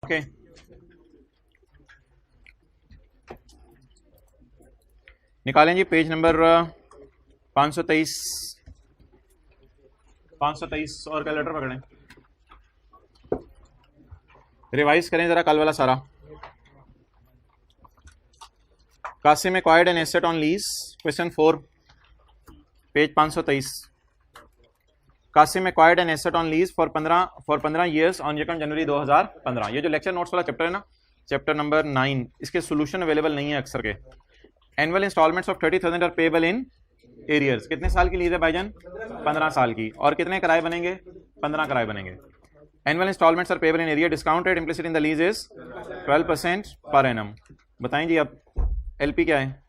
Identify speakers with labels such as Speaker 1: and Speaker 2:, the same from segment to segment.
Speaker 1: Okay निकालें जी page number 523 और calculator पकड़ें, रिवाइज करें जरा कल वाला सारा। Qasim acquired an asset on lease, question 4 page 523। Qasim acquired an asset on lease for 15 years on January 2015। ये जो लेक्चर नोट्स वाला चैप्टर है ना, चैप्टर नंबर 9, इसके सोल्यूशन अवेलेबल नहीं है अक्सर के। Annual installments of 30,000 are payable in arrears. कितने साल की लीज है भाईजान? 15 साल की। और कितने किराए बनेंगे? 15 किराए बनेंगे। Annual installments are payable in arrear, discount rate implicit in the lease is 12% per annum. बताएं जी अब एलपी क्या है?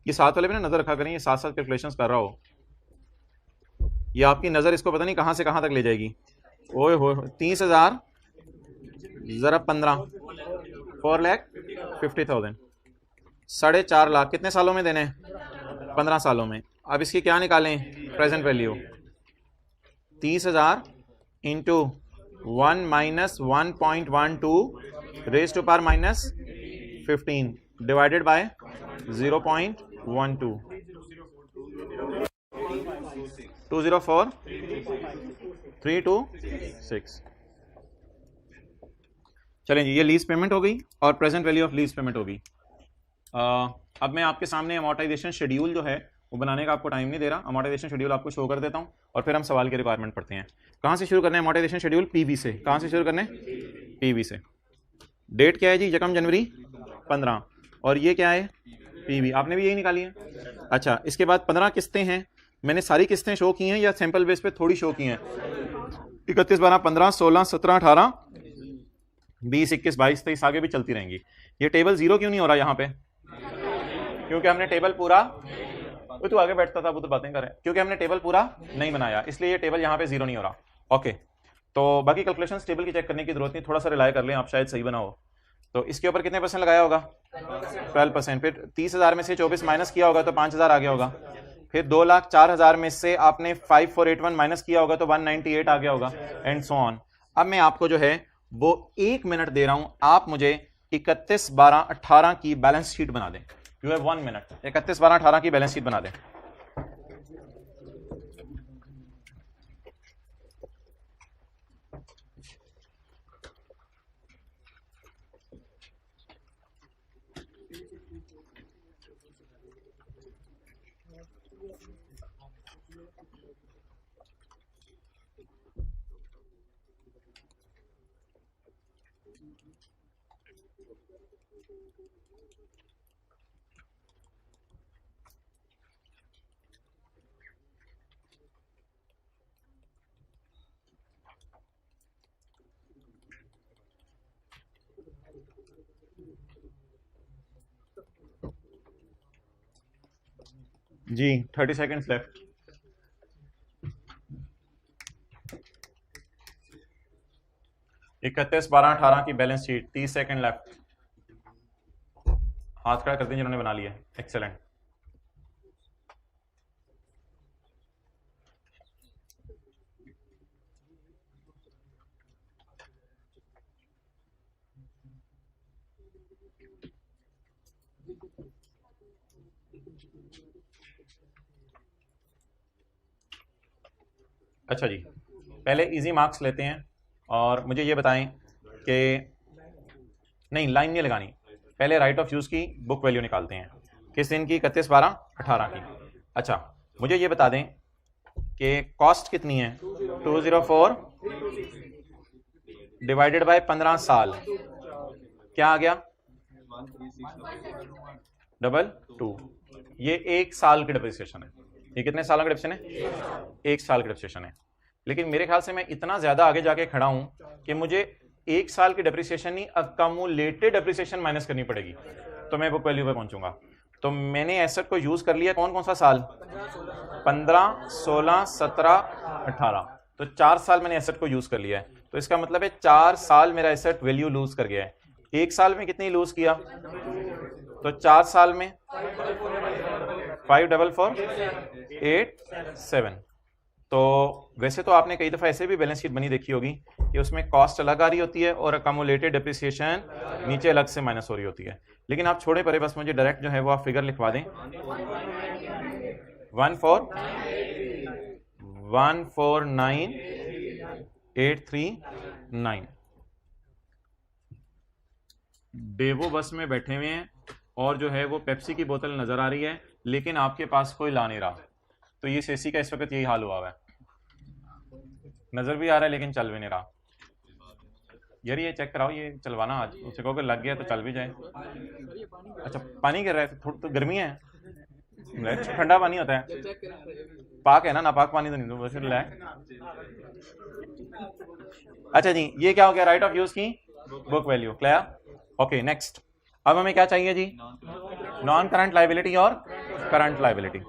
Speaker 1: ये साथ वाले में ना नजर रखा करें, ये साथ साथ कैलकुलेशंस कर रहा हो, ये आपकी नजर इसको पता नहीं कहां से कहां तक ले जाएगी। ओए हो 30,000 जरा 15 4,50,000 4.5 लाख कितने सालों में देने? 15 सालों में। अब इसकी क्या निकालें present value? 30,000 into 1 minus 1.12 raise to power minus 15 divided by 0.12 204,326। चलें जी, ये लीज पेमेंट हो गई और present value of lease payment हो गई। अब मैं आपके सामने अमोर्टाइजेशन शेड्यूल जो है वो बनाने का आपको टाइम नहीं दे रहा। अमोर्टाइजेशन शेड्यूल आपको शो कर देता हूं और फिर हम सवाल के रिक्वायरमेंट पढ़ते हैं। कहां से शुरू करना है अमोर्टाइजेशन शेड्यूल? पीवी से। कहां से शुरू करना है? पीवी से। डेट क्या है जी? 1 जनवरी 15। और ये क्या है? पीवी। आपने भी यही निकाली है। अच्छा, इसके बाद 15 किस्तें हैं। मैंने सारी किस्तें शो की हैं या सैंपल बेस पे थोड़ी शो की हैं? 31, 12, 15, 16, 17, 18, 20, 21, 22, 23 आगे भी चलती रहेंगी। ये टेबल जीरो क्यों नहीं हो रहा यहाँ पे? क्योंकि हमने टेबल पूरा, वो तो आगे बैठता था वो तो बातें करें, क्योंकि हमने टेबल पूरा नहीं बनाया, इसलिए ये टेबल यहाँ पे जीरो नहीं हो रहा। ओके, तो बाकी कैलकुलेशन टेबल की चेक करने की जरूरत नहीं, थोड़ा सा रिलाय कर लें आप, शायद सही बना हो। तो इसके ऊपर कितने परसेंट लगाया होगा? 12%। फिर 30,000 में से 24 माइनस किया होगा तो 5,000 आ गया होगा। फिर 2,04,000 में से आपने 5481 माइनस किया होगा तो 198 आ गया होगा, एंड सो ऑन। अब मैं आपको जो है वो 1 मिनट दे रहा हूं, आप मुझे 31, 12, 18 की बैलेंस शीट बना दें। You have 1 minute. 31, 12, 18 की बैलेंस शीट बना दें। जी 30 सेकेंड्स लेफ्ट। इकतीस, 12, 18 की बैलेंस शीट, 30 सेकेंड लेफ्ट। हाथ खड़ा कर दें जिन्होंने बना लिया। एक्सेलेंट। अच्छा जी, पहले इजी मार्क्स लेते हैं और मुझे ये बताएं कि नहीं, लाइन नहीं लगानी, पहले राइट ऑफ यूज की बुक वैल्यू निकालते हैं। किस दिन की? 31, 12, 18 की। अच्छा, मुझे ये बता दें कि कॉस्ट कितनी है? 204 डिवाइडेड बाय 15 साल, क्या आ गया? 122। ये 1 साल की डिप्रिसिएशन है। ये कितने सालों की डिप्रिसिएशन है? 1 साल की डिप्रिसिएशन है। लेकिन मेरे ख्याल से मैं इतना ज्यादा आगे जाके खड़ा हूं कि मुझे 1 साल की डिप्रिसिएशन नहीं, अकमुलेटेड डिप्रिसिएशन माइनस करनी पड़ेगी, तो मैं बुक वैल्यू पे पहुंचूंगा। तो मैंने एसेट को यूज कर लिया, कौन कौन सा साल? 15, 16, 17, 18। तो 4 साल मैंने एसेट को यूज कर लिया है। तो इसका मतलब है 4 साल मेरा एसेट वैल्यू लूज कर गया है। 1 साल में कितनी लूज किया? तो 4 साल में 5448 तो वैसे तो आपने कई दफ़ा ऐसे भी बैलेंस शीट बनी देखी होगी कि उसमें कॉस्ट अलग आ रही होती है और अकमुलेटेड डिप्रिसिएशन नीचे अलग से माइनस हो रही होती है, लेकिन आप छोड़े परे, बस मुझे डायरेक्ट जो है वो आप फिगर लिखवा दें 149,839। डेवो बस में बैठे हुए हैं और जो है वो पेप्सी की बोतल नजर आ रही है, लेकिन आपके पास कोई ला नहीं रहा, तो ये सेसी का इस वक्त यही हाल हुआ है, नजर भी आ रहा है लेकिन चल भी नहीं रहा। यार ये चेक कराओ, ये चलवाना आज, उसे कहो कि लग गया तो चल भी जाए। अच्छा पानी गिर रहा है, थोड़ी तो गर्मी है, ठंडा पानी होता है, पाक है ना, नापाक पानी तो नहीं, तो वैसे लाए। अच्छा जी, ये क्या हो गया, राइट ऑफ यूज की book value clear. Okay next, अब हमें क्या चाहिए जी, नॉन करंट लाइबिलिटी और करंट लाइबिलिटी।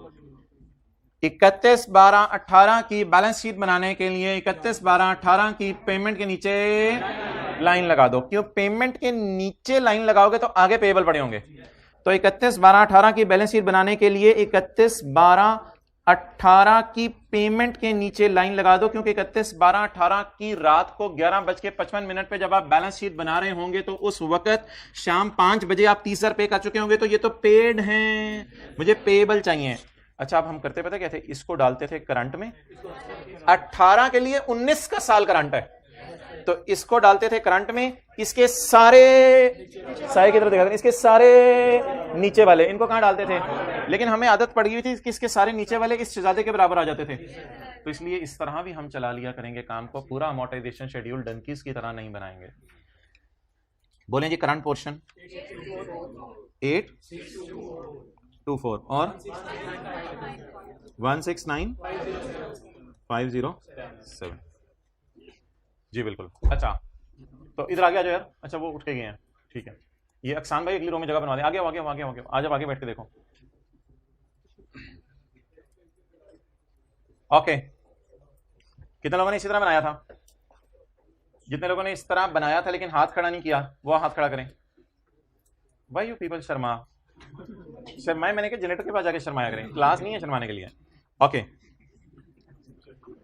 Speaker 1: 31/12/18 की बैलेंस शीट बनाने के लिए 31/12/18 की पेमेंट के नीचे लाइन लगा दो, क्यों पेमेंट के नीचे लाइन लगाओगे तो आगे पेएबल पड़े होंगे, तो 31/12/18 की बैलेंस शीट बनाने के लिए 31/12/18 की पेमेंट के नीचे लाइन लगा दो, क्योंकि 31/12/18 की रात को 11:55 पे जब आप बैलेंस शीट बना रहे होंगे तो उस वक्त शाम 5 बजे आप 30,000 पे कर चुके होंगे, तो ये तो पेड हैं, मुझे पेएबल चाहिए। अच्छा अब हम करते पता क्या थे, इसको डालते थे करंट में, 18 के लिए 19 का साल करंट है, तो इसको डालते थे करंट में, इसके सारे सारे की तरफ देखा, इसके सारे नीचे वाले इनको कहां डालते थे, लेकिन हमें आदत पड़ गई थी कि इसके सारे नीचे वाले इस शहजादे के बराबर आ जाते थे, तो इसलिए इस तरह भी हम चला लिया करेंगे काम को, पूरा अमोर्टाइजेशन शेड्यूल डंकीज की तरह नहीं बनाएंगे। बोलें जी करंट पोर्शन 824 और 169,507 जी बिल्कुल। अच्छा तो इधर आगे आ जाओ यार, अच्छा वो उठ के गए हैं, ठीक है, ये अक्सान भाई अगली रो में जगह बनवा दें, आगे आगे आगे आगे आज आगे बैठ के देखो। ओके कितने लोगों ने इसी तरह बनाया था, जितने लोगों ने इस तरह बनाया था लेकिन हाथ खड़ा नहीं किया वो हाथ खड़ा करें। वाई यू पीपल शर्माए, मैंने कहा जनरेटर के पास जाके शर्माया करें, क्लास नहीं है शर्माने के लिए। ओके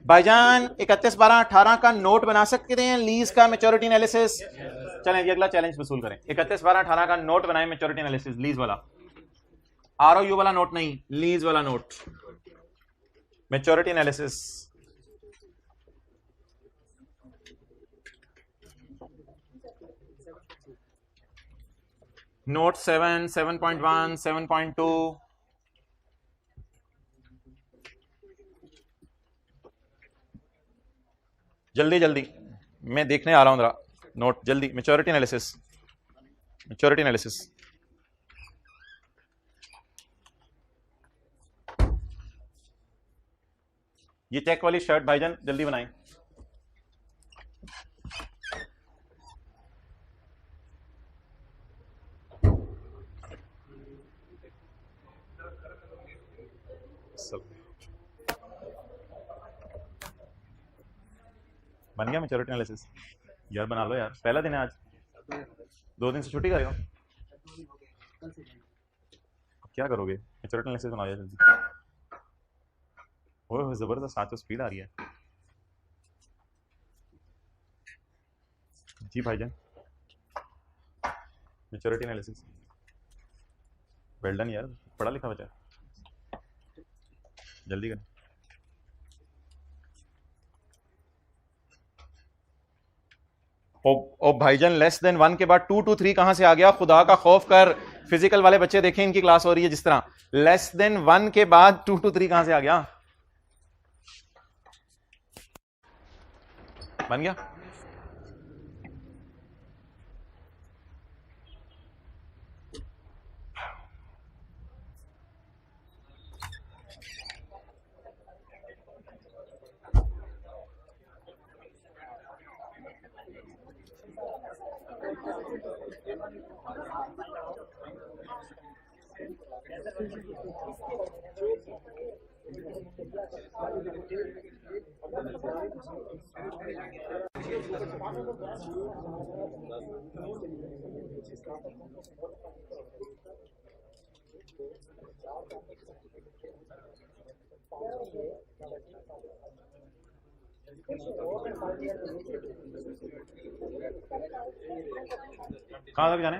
Speaker 1: भाईजान 31/12/18 का नोट बना सकते हैं, लीज का मैच्योरिटी एनालिसिस, चलें ये अगला चैलेंज वसूल करें। 31/12/18 का नोट बनाएं, मैच्योरिटी एनालिसिस लीज वाला, आरओयू वाला नोट नहीं, लीज वाला नोट, मैच्योरिटी एनालिसिस। नोट 7, 7.1, 7.2, जल्दी जल्दी मैं देखने आ रहा हूं जरा नोट जल्दी, मैच्योरिटी एनालिसिस, मैच्योरिटी एनालिसिस। ये चेक वाली शर्ट भाईजान जल्दी बनाएं। बन गया मैच्योरिटी एनालिसिस, यार बना लो यार, पहला दिन है आज, 2 दिन से छुट्टी करेगा, क्या करोगे, मैच्योरिटी एनालिसिस बनाओ जल्दी। ओह जबरदस्त, साथ में स्पीड आ रही है जी भाईजान। मैच्योरिटी एनालिसिस, वेल डन यार, पढ़ा लिखा बचा, जल्दी कर। ओ भाईजान लेस देन 1 के बाद 2 to 3 कहां से आ गया, खुदा का खौफ कर, फिजिकल वाले बच्चे देखें इनकी क्लास हो रही है जिस तरह, लेस देन 1 के बाद 2 to 3 कहां से आ गया, बन गया। कहाँ तक जाने?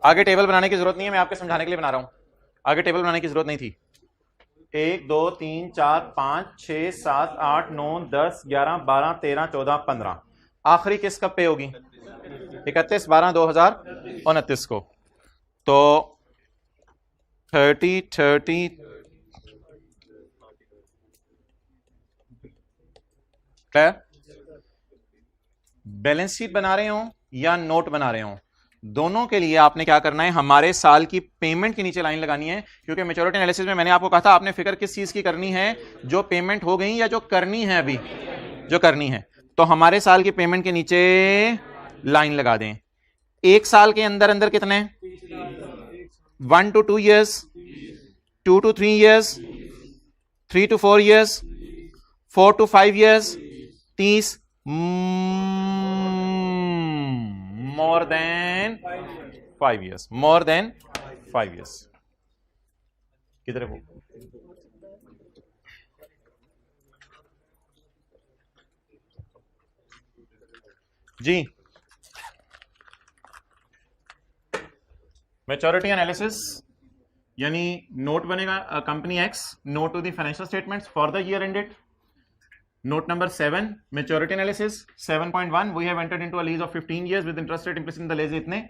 Speaker 1: आगे टेबल बनाने की जरूरत नहीं है, मैं आपके समझाने के लिए बना रहा हूं। आगे टेबल बनाने की जरूरत नहीं थी। 1 2 3 4 5 6 7 8 9 10 11 12 13 14 15। आखिरी किस्त कब पे होगी? 31/12/2029 को। तो 30 बैलेंस शीट बना रहे हो या नोट बना रहे हो, दोनों के लिए आपने क्या करना है, हमारे साल की पेमेंट के नीचे लाइन लगानी है। क्योंकि मैच्योरिटी एनालिसिस में मैंने आपको कहा था आपने फिक्र किस चीज की करनी है, जो पेमेंट हो गई या जो करनी है, अभी जो करनी है। तो हमारे साल की पेमेंट के नीचे लाइन लगा दें। एक साल के अंदर अंदर कितने? 1 to 2 years, 2 to 3 years, 3 to 4 years, 4 to 5 years, 30, more than 5 years, more than 5 years। किधर है वो? जी, मैच्योरिटी एनालिसिस यानी नोट बनेगा company X, note to the financial statements for the year ended. Note number 7 maturity analysis 7.1 we have entered into a lease of 15 years with interest rate implicit in the lease इतने।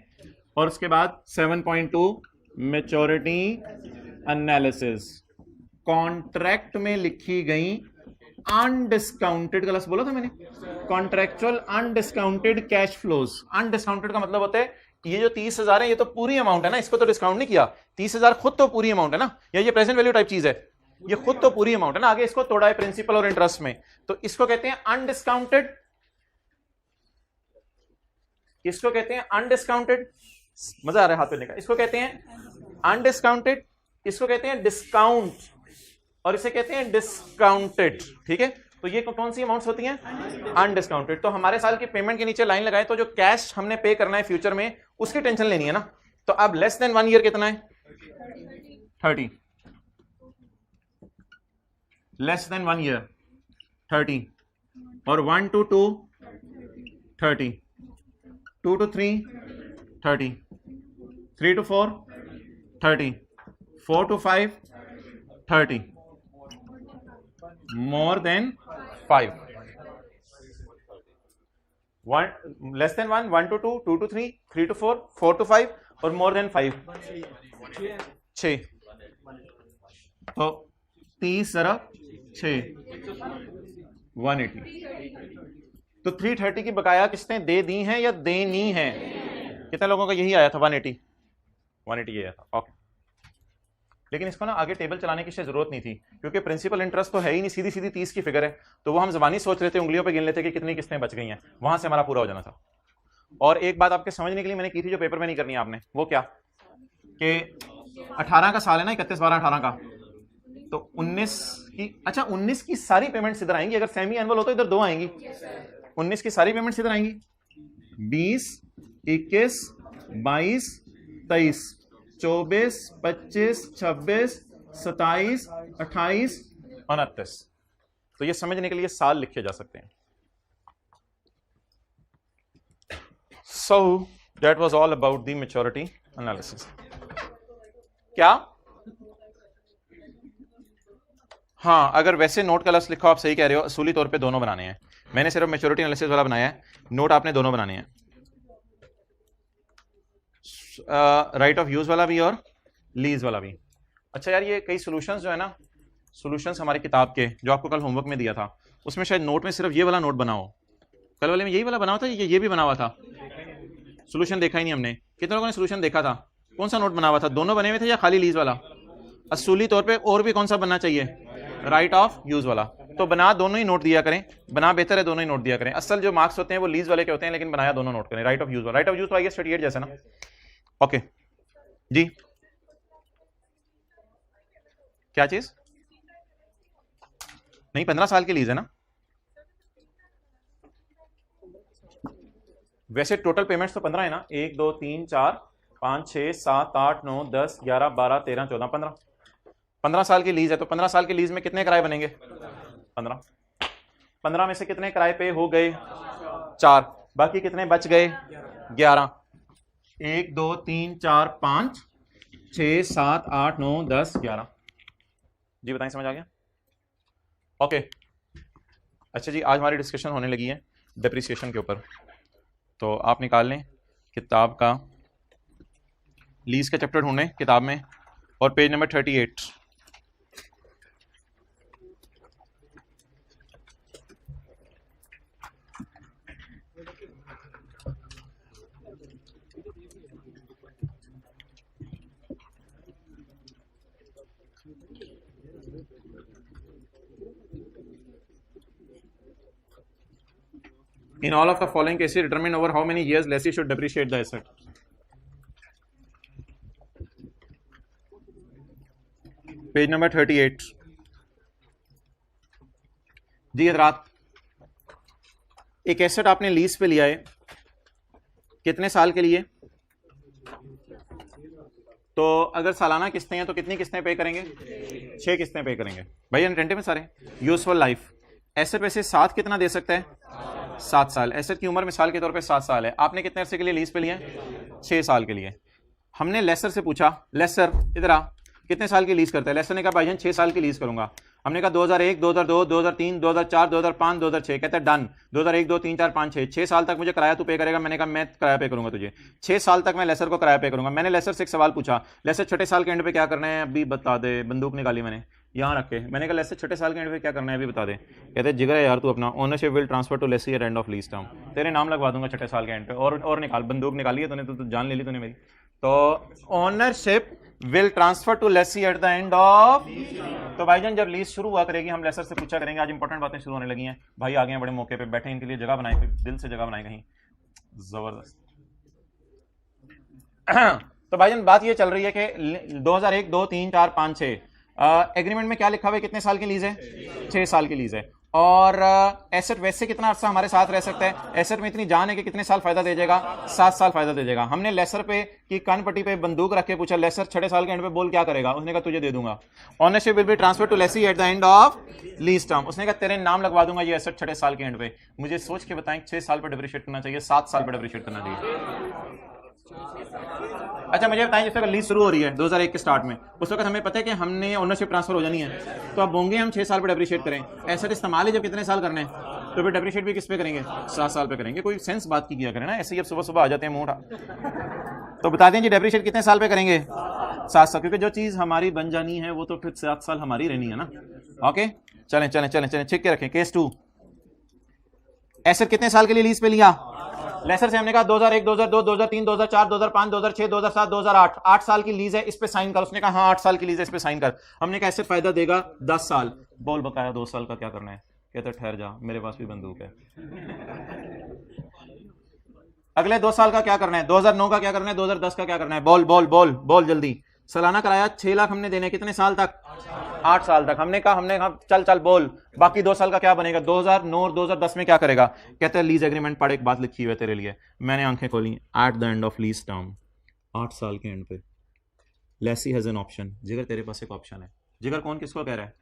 Speaker 1: और उसके बाद 7.2 maturity analysis contract में लिखी गई undiscounted, गलत बोला था मैंने, contractual undiscounted cash flows. Undiscounted का मतलब होता है ये जो 30,000 है ये तो पूरी अमाउंट है ना, इसको तो डिस्काउंट नहीं किया। 30,000 खुद तो पूरी अमाउंट है ना, या ये प्रेजेंट वैल्यू टाइप चीज है, ये खुद तो पूरी अमाउंट है ना, आगे इसको तोड़ा है प्रिंसिपल और इंटरेस्ट में, तो इसको कहते हैं अनडिस्काउंटेड। इसको कहते हैं अनडिस्काउंटेड, मजा आ रहा है हाथ पे लेकर। इसको कहते हैं अनडिस्काउंटेड, इसको कहते हैं डिस्काउंट, और इसे कहते हैं डिस्काउंटेड। ठीक है, तो ये कौन सी अमाउंट्स होती हैं? अनडिस्काउंटेड। तो हमारे साल की पेमेंट के नीचे लाइन लगाए तो जो कैश हमने पे करना है फ्यूचर में उसकी टेंशन लेनी है ना। तो अब लेस देन 1 ईयर कितना है? 30। लेस देन 1 ईयर 30, और 1 to 2 30, 2 to 3 30, 3 to 4 30, 4 to 5 30, more than 5, 1 less than 1, 1 to 2, 2 to 3, 3 to 4, 4 to 5 और more than 5 6। तो 30 जरा 6 180। तो 330 की बकाया किसने दे दी है या देनी है? कितने लोगों का यही आया था? 180 ये आया था। ओके, लेकिन इसको ना आगे टेबल चलाने की जरूरत नहीं थी क्योंकि प्रिंसिपल इंटरेस्ट तो है ही नहीं, सीधी सीधी 30 की फिगर है। तो वो हम जबानी सोच रहे थे, उंगलियों पे गिन लेते कि कितनी किस्तें बच गई हैं, वहां से हमारा पूरा हो जाना था। और एक बात आपके समझने के लिए मैंने की थी जो पेपर में नहीं करनी आपने, वो क्या कि 18 का साल है ना, 31/12/18 का, तो 19 की, अच्छा 19 की सारी पेमेंट्स इधर आएंगी। अगर सेमी एनुअल हो तो इधर 2 आएंगी, 19 की सारी पेमेंट्स इधर आएंगी। 20 21 22 23 24 25 26 27 28 29। तो ये समझने के लिए साल लिखे जा सकते हैं। So that was all about the maturity analysis. क्या? हाँ, अगर वैसे नोट का लफ्ज़ लिखो, आप सही कह रहे हो, असूली तौर पे दोनों बनाने हैं। मैंने सिर्फ मैच्योरिटी एनालिसिस वाला बनाया है, नोट आपने दोनों बनाने हैं, राइट ऑफ यूज वाला भी और लीज वाला भी। अच्छा यार, ये कई सॉल्यूशंस जो है ना, सॉल्यूशंस हमारी किताब के जो आपको कल होमवर्क में दिया था, उसमें शायद नोट में सिर्फ ये वाला नोट बनाओ, कल वाले में यही वाला बना हुआ था, ये भी बना हुआ था। सॉल्यूशन देखा ही नहीं हमने। कितने लोगों ने सॉल्यूशन देखा था? कौन सा नोट बना हुआ था? दोनों बने हुए थे या खाली लीज वाला? असूली तौर पे और भी कौन सा बनना चाहिए? राइट ऑफ यूज वाला। तो बना दोनों ही नोट दिया करें, बना बेहतर है दोनों ही नोट दिया करें। असल जो मार्क्स होते हैं वो लीज वाले के होते हैं, लेकिन बनाया दोनों नोट करें। राइट ऑफ यूज वाला, राइट ऑफ यूज तो आई गेस 38 जैसा ना। ओके जी, क्या चीज? नहीं, 15 साल की लीज है ना। वैसे टोटल पेमेंट्स तो 15 है ना, 1 2 3 4 5 6 7 8 9 10 11 12 13 14 15। 15 साल की लीज है, तो 15 साल की लीज में कितने किराए बनेंगे? 15। 15 में से कितने किराए पे हो गए? 4। बाकी कितने बच गए? 11। 1 2 3 4 5 6 7 8 9 10 11। जी बताएं, समझ आ गया? ओके। अच्छा जी, आज हमारी डिस्कशन होने लगी है डेप्रिसिएशन के ऊपर। तो आप निकाल लें किताब का, लीज का चैप्टर ढूंढें किताब में और page number 38। In all of the following cases, determine over how many years lessee should depreciate the asset. Page number 38। जी हजरात, एक एसेट आपने लीज पे लिया है, कितने साल के लिए? तो अगर सालाना किस्तें हैं तो कितनी किस्तें पे करेंगे? 6 किस्तें पे करेंगे। भाई अनटेंटिव में सारे। यूजफुल लाइफ, एसेट वैसे 7 कितना दे सकता है? 7 साल। एसेट की उम्र मिसाल के तौर पे 7 साल है। आपने कितने अरसे के लिए लीज पे लिया? 6 साल के लिए। हमने लेसर से पूछा, लेसर इधर आ, कितने साल की लीज करता है? लेसर ने कहा भाईजान 6 साल की लीज करूंगा। हमने कहा 2001 2002 2003 2004 2005 2006। कहता है डन, 2001 2 3 4 5 6 6 साल तक मुझे किराया तू पे करेगा। मैंने कहा मैं किराया पे करूंगा तुझे 6 साल तक, मैं लेसर को किराया पे करूंगा। मैंने लेसर से एक सवाल पूछा, लेसर छठे साल के एंड पे क्या करना है अभी बता दे। बंदूक निकाली मैंने यहाँ रख के, मैंने कहा लेसर छठे साल के एंड पे क्या करना है अभी बता दे। कहते जिगर है यार तू अपना, ownership will transfer to lessee at end of lease term. तेरे नाम लगवा दूंगा छठे साल के एंड पे। और निकाल, बंदूक निकाली है तूने तो जान ले ली तूने मेरी। तो ownership will transfer to lessee at the end of. तो भाईजान जब लीज शुरू हुआ करेगी हम लेसर से पूछा करेंगे। आज इंपॉर्टेंट बातें शुरू होने लगी हैं भाई, आ गए हैं बड़े मौके पे, बैठे इनके लिए जगह बनाए, दिल से जगह बनाए कहीं, जबरदस्त। तो भाईजान बात ये चल रही है कि 2001 2 3 4 5 6 एग्रीमेंट में क्या लिखा हुआ है? कितने साल की लीज है? 6 साल की लीज है। और एसेट वैसे कितना अर्सा हमारे साथ रह सकता है? एसेट में इतनी जान है कि कितने साल फायदा दे जाएगा? 7 साल फायदा दे जाएगा। हमने लेसर पे की कान पट्टी पे बंदूक रख के पूछा, लेसर छठे साल के एंड पे बोल क्या करेगा? उसने कहा तुझे दे दूंगा। Ownership will be transfer to lessee at the end of lease term. उसने कहा तेरे नाम लगवा दूंगा ये एसेट छठे साल के एंड पे। मुझे सोच के बताएं 6 साल पर डिप्रिशिएट करना चाहिए, 7 साल पर डिप्रिशिएट करना चाहिए? अच्छा मुझे बताएं, जिस वक्त लीज शुरू हो रही है 2001 के स्टार्ट में, उस वक्त हमें पता है कि हमने ओनरशिप ट्रांसफर हो जानी है, तो अब होंगे हम 6 साल पे डेप्रिशिएट करें। एसेट इस्तेमाल ही जब कितने साल करने हैं, तो फिर डेप्रिशिएट भी किस पे करेंगे? 7 साल पे करेंगे। कोई सेंस बात की किया करें ना, ऐसे ही अब सुबह सुबह आ जाते हैं मुंह। तो बता दें जी डेप्रिशिएट कितने साल पे करेंगे? 7 साल, क्योंकि जो चीज हमारी बन जानी है वो तो फिर 7 साल हमारी रहनी है ना। ओके चलें चलें चलें चलें, ठीक के रखें। केस 2, एसेट कितने साल के लिए लीज पे लिया? लेसर से हमने कहा 2001 2002 2003 2004 2005 2006 2007 2008, 8 साल की लीज है, इस पे साइन कर। उसने कहा हाँ 8 साल की लीज है, इस पे साइन कर। हमने कहा इससे फायदा देगा 10 साल। बोल बकाया 2 साल का क्या करना है? कहते ठहर जा, मेरे पास भी बंदूक है। अगले 2 साल का क्या करना है? 2009 का क्या करना है? 2010 का क्या करना है? बोल बोल बोल बोल जल्दी। सालाना कराया 6 लाख हमने देने, कितने साल तक? 8 साल तक। हमने कहा चल चल बोल, बाकी 2 साल का क्या बनेगा? 2009 और 2010 में क्या करेगा? कहते हैं लीज एग्रीमेंट पढ़, एक बात लिखी हुई है तेरे लिए। मैंने आंखें खोली, eight the end of lease term, 8 साल के एंड पे लेसी हैज एन ऑप्शन। जिगर तेरे पास एक ऑप्शन है। जिगर कौन किसको कह रहा है?